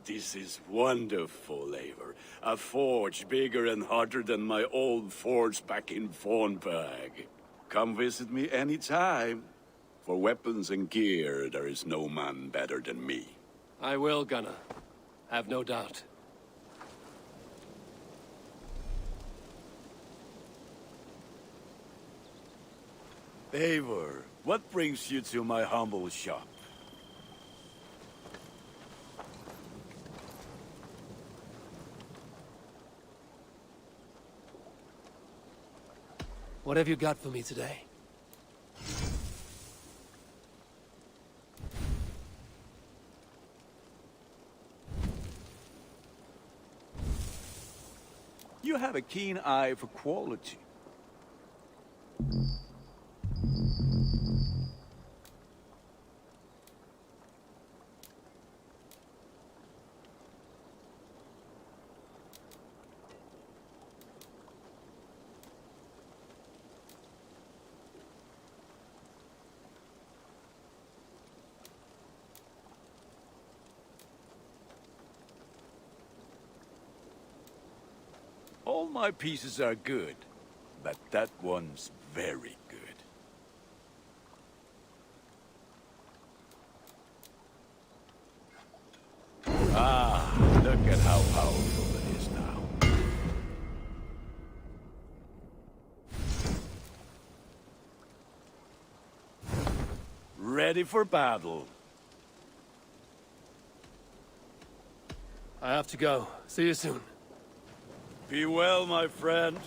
This is wonderful, Eivor. A forge bigger and hotter than my old forge back in Fornberg. Come visit me anytime. For weapons and gear, there is no man better than me. I will, Gunnar. Have no doubt. Eivor, what brings you to my humble shop? What have you got for me today? You have a keen eye for quality. All my pieces are good, but that one's very good. Ah, look at how powerful it is now. Ready for battle. I have to go. See you soon. Be well, my friend.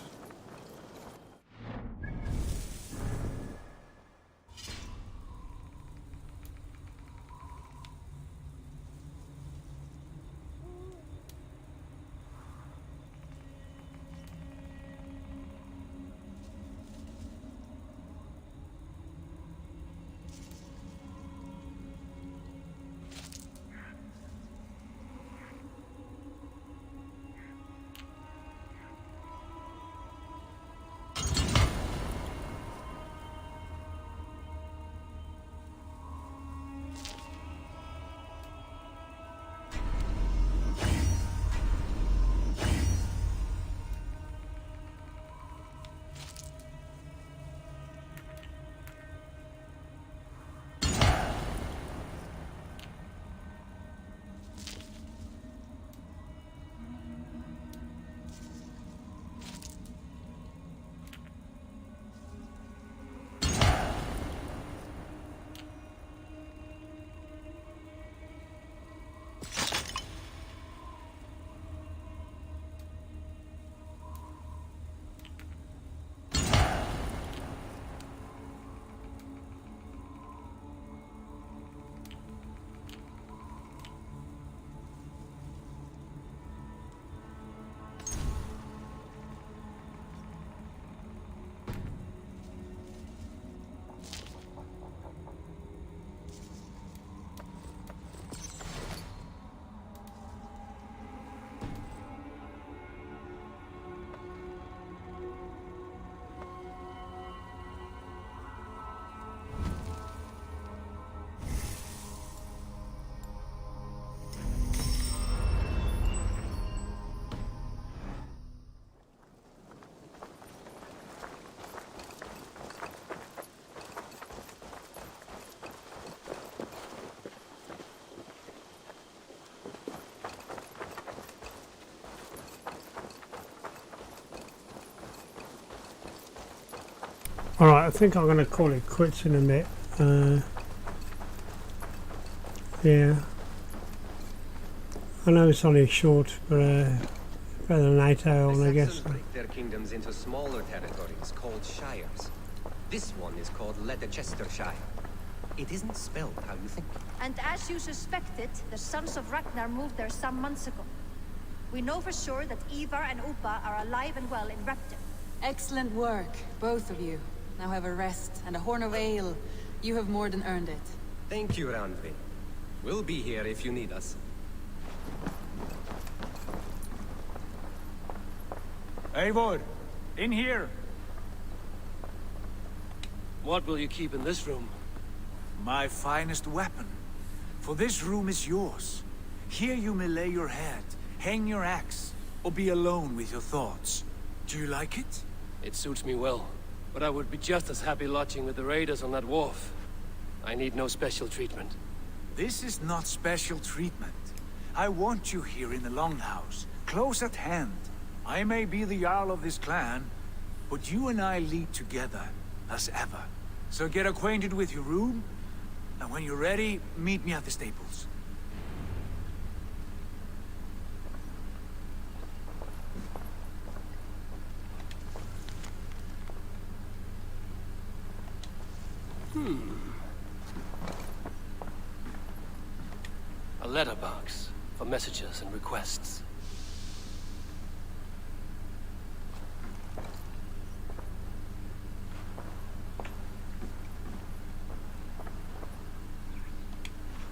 Alright, I think I'm going to call it quits in a bit. Yeah. I know it's only short, but better than 8 hours, I guess. Break their kingdoms into smaller territories called shires. This one is called Leicestershire. It isn't spelled how you think. And as you suspected, the sons of Ragnar moved there some months ago. We know for sure that Ivar and Upa are alive and well in Repton. Excellent work, both of you. Now have a rest and a horn of ale. You have more than earned it. Thank you, Randvi. We'll be here if you need us. Eivor, in here. What will you keep in this room? My finest weapon. For this room is yours. Here you may lay your head, hang your axe, or be alone with your thoughts. Do you like it? It suits me well, but I would be just as happy lodging with the raiders on that wharf. I need no special treatment. This is not special treatment. I want you here in the Longhouse, close at hand. I may be the Jarl of this clan, but you and I lead together, as ever. So get acquainted with your room, and when you're ready, meet me at the stables. A letterbox for messages and requests.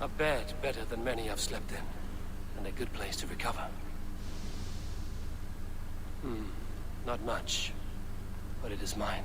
A bed better than many I've slept in, and a good place to recover. Not much, but it is mine.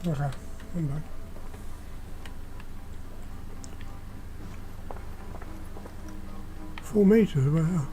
Okay, I'm back. $4 meters, wow.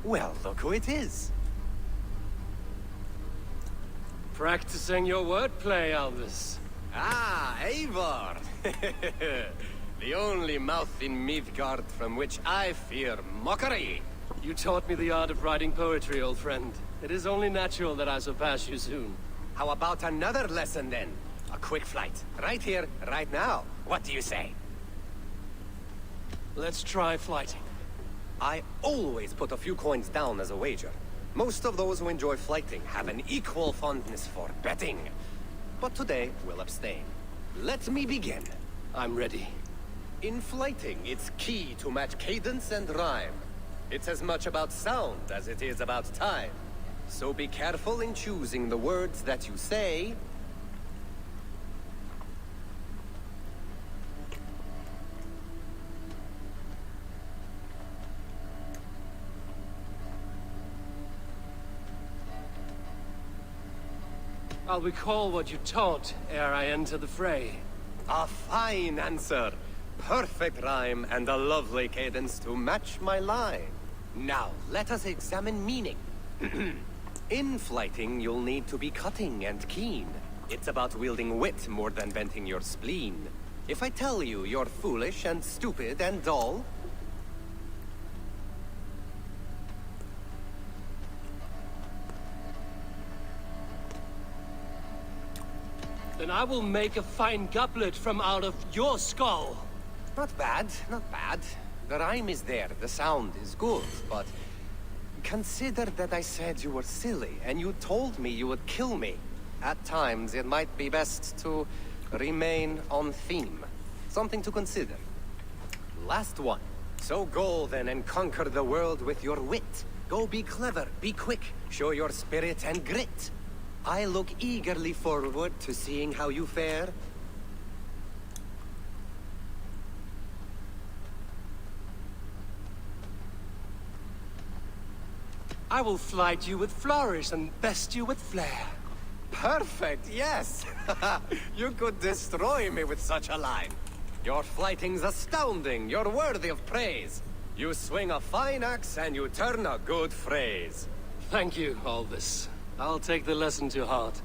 Well, look who it is. Practicing your wordplay, Elvis. Ah, Eivor! The only mouth in Midgard from which I fear mockery. You taught me the art of writing poetry, old friend. It is only natural that I surpass you soon. How about another lesson then? A quick flight. Right here, right now. What do you say? Let's try flighting. I always put a few coins down as a wager. Most of those who enjoy flighting have an equal fondness for betting. But today, we'll abstain. Let me begin. I'm ready. In flighting, it's key to match cadence and rhyme. It's as much about sound as it is about time. So be careful in choosing the words that you say. I'll recall what you taught ere I enter the fray. A fine answer. Perfect rhyme and a lovely cadence to match my line. Now, let us examine meaning. In flighting, you'll need to be cutting and keen. It's about wielding wit more than venting your spleen. If I tell you you're foolish and stupid and dull, then I will make a fine goblet from out of your skull. Not bad, not bad. The rhyme is there, the sound is good, but consider that I said you were silly, and you told me you would kill me. At times, it might be best to remain on theme. Something to consider. Last one. So go then and conquer the world with your wit. Go be clever, be quick, show your spirit and grit. I look eagerly forward to seeing how you fare. I will flight you with flourish and best you with flair. Perfect, yes! You could destroy me with such a line. Your flighting's astounding, you're worthy of praise. You swing a fine axe and you turn a good phrase. Thank you, Elvis. I'll take the lesson to heart.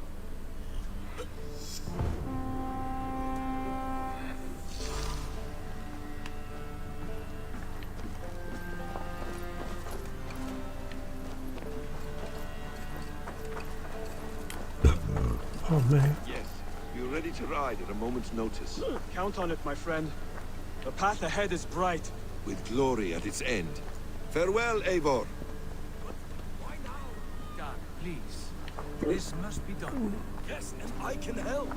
Oh man. Yes, we're ready to ride at a moment's notice. Count on it, my friend. The path ahead is bright. With glory at its end. Farewell, Eivor. Why now? Dad, please. This must be done. Yes, and I can help.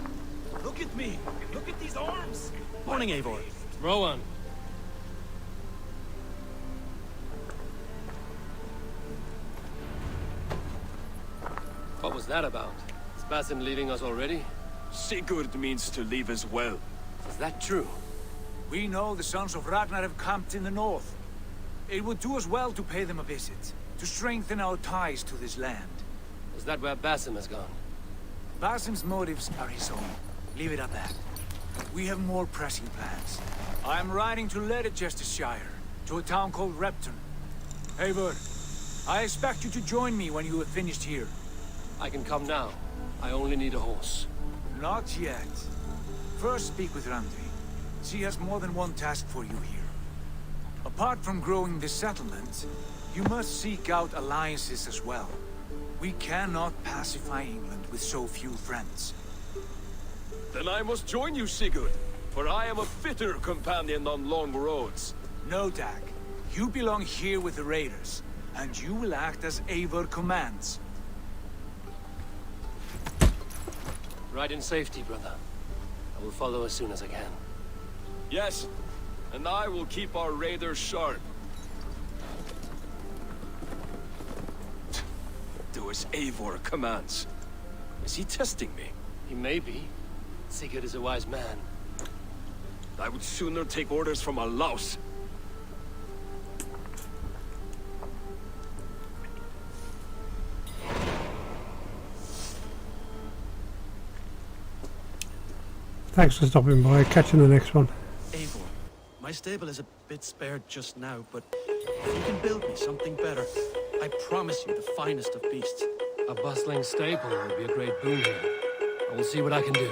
Look at me. Look at these arms. Morning, Eivor. Rowan. What was that about? Is Basim leaving us already? Sigurd means to leave as well. Is that true? We know the sons of Ragnar have camped in the north. It would do us well to pay them a visit, to strengthen our ties to this land. Is that where Basim has gone? Basim's motives are his own. Leave it at that. We have more pressing plans. I am riding to Leicestershire, to a town called Repton. Eivor, I expect you to join me when you have finished here. I can come now. I only need a horse. Not yet. First speak with Randvi. She has more than one task for you here. Apart from growing this settlement, You must seek out alliances as well. We cannot pacify England with so few friends. Then I must join you, Sigurd, for I am a fitter companion on long roads. No, Dag. You belong here with the raiders, and you will act as Eivor commands. Ride in safety, brother. I will follow as soon as I can. Yes, and I will keep our raiders sharp. Do as Eivor commands. Is he testing me? He may be. Sigurd is a wise man. I would sooner take orders from a louse. Thanks for stopping by. Catch you in the next one. Eivor, my stable is a bit spared just now, but if you can build me something better, I promise you the finest of beasts. A bustling stable will be a great boon here. I will see what I can do.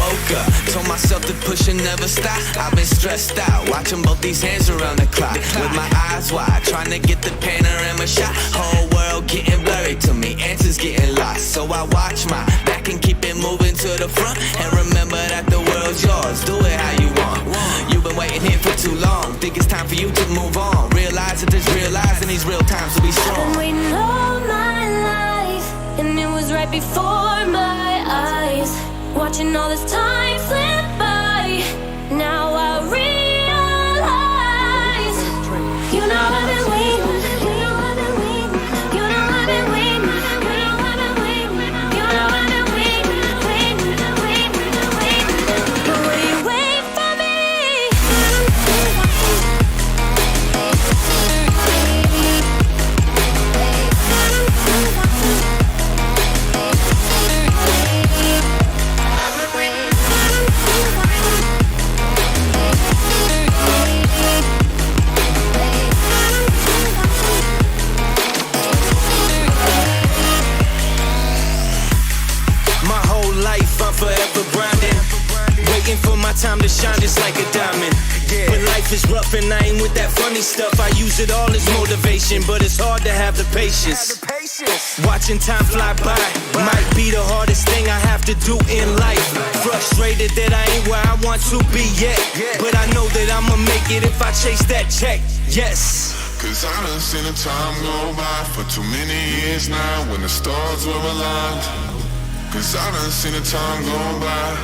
Woke up, told myself to push and never stop. I've been stressed out, watching both these hands around the clock. With my eyes wide, trying to get the panorama shot. Whole world getting blurry to me, answers getting lost. So I watch my back and keep it moving to the front. And remember that the world's yours, do it how you want. You've been waiting here for too long, think it's time for you to move on. Realize that there's real lies in these real times to be strong. I've been waiting all my life, and it was right before my eyes. Watching all this time slip by, now I realize. You know I've been waiting, you know I've been waiting, you know I've been waiting, you know I've been waiting, you know I've been waiting, waiting. But will you wait for me? Forever grinding, waiting for my time to shine just like a diamond. But life is rough and I ain't with that funny stuff. I use it all as motivation, but it's hard to have the patience. Watching time fly by might be the hardest thing I have to do in life. Frustrated that I ain't where I want to be yet, but I know that I'ma make it if I chase that check. Yes. Cause I done seen the time go by for too many years now when the stars were aligned. Cause I done seen the time go by.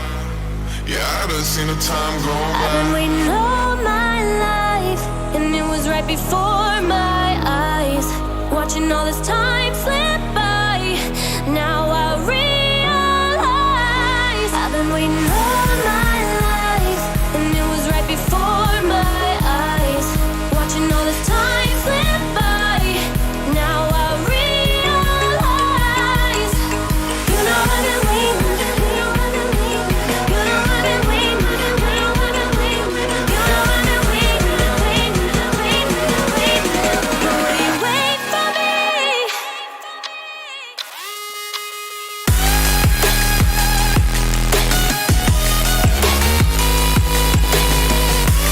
Yeah, I done seen the time go by. I've been waiting all my life, and it was right before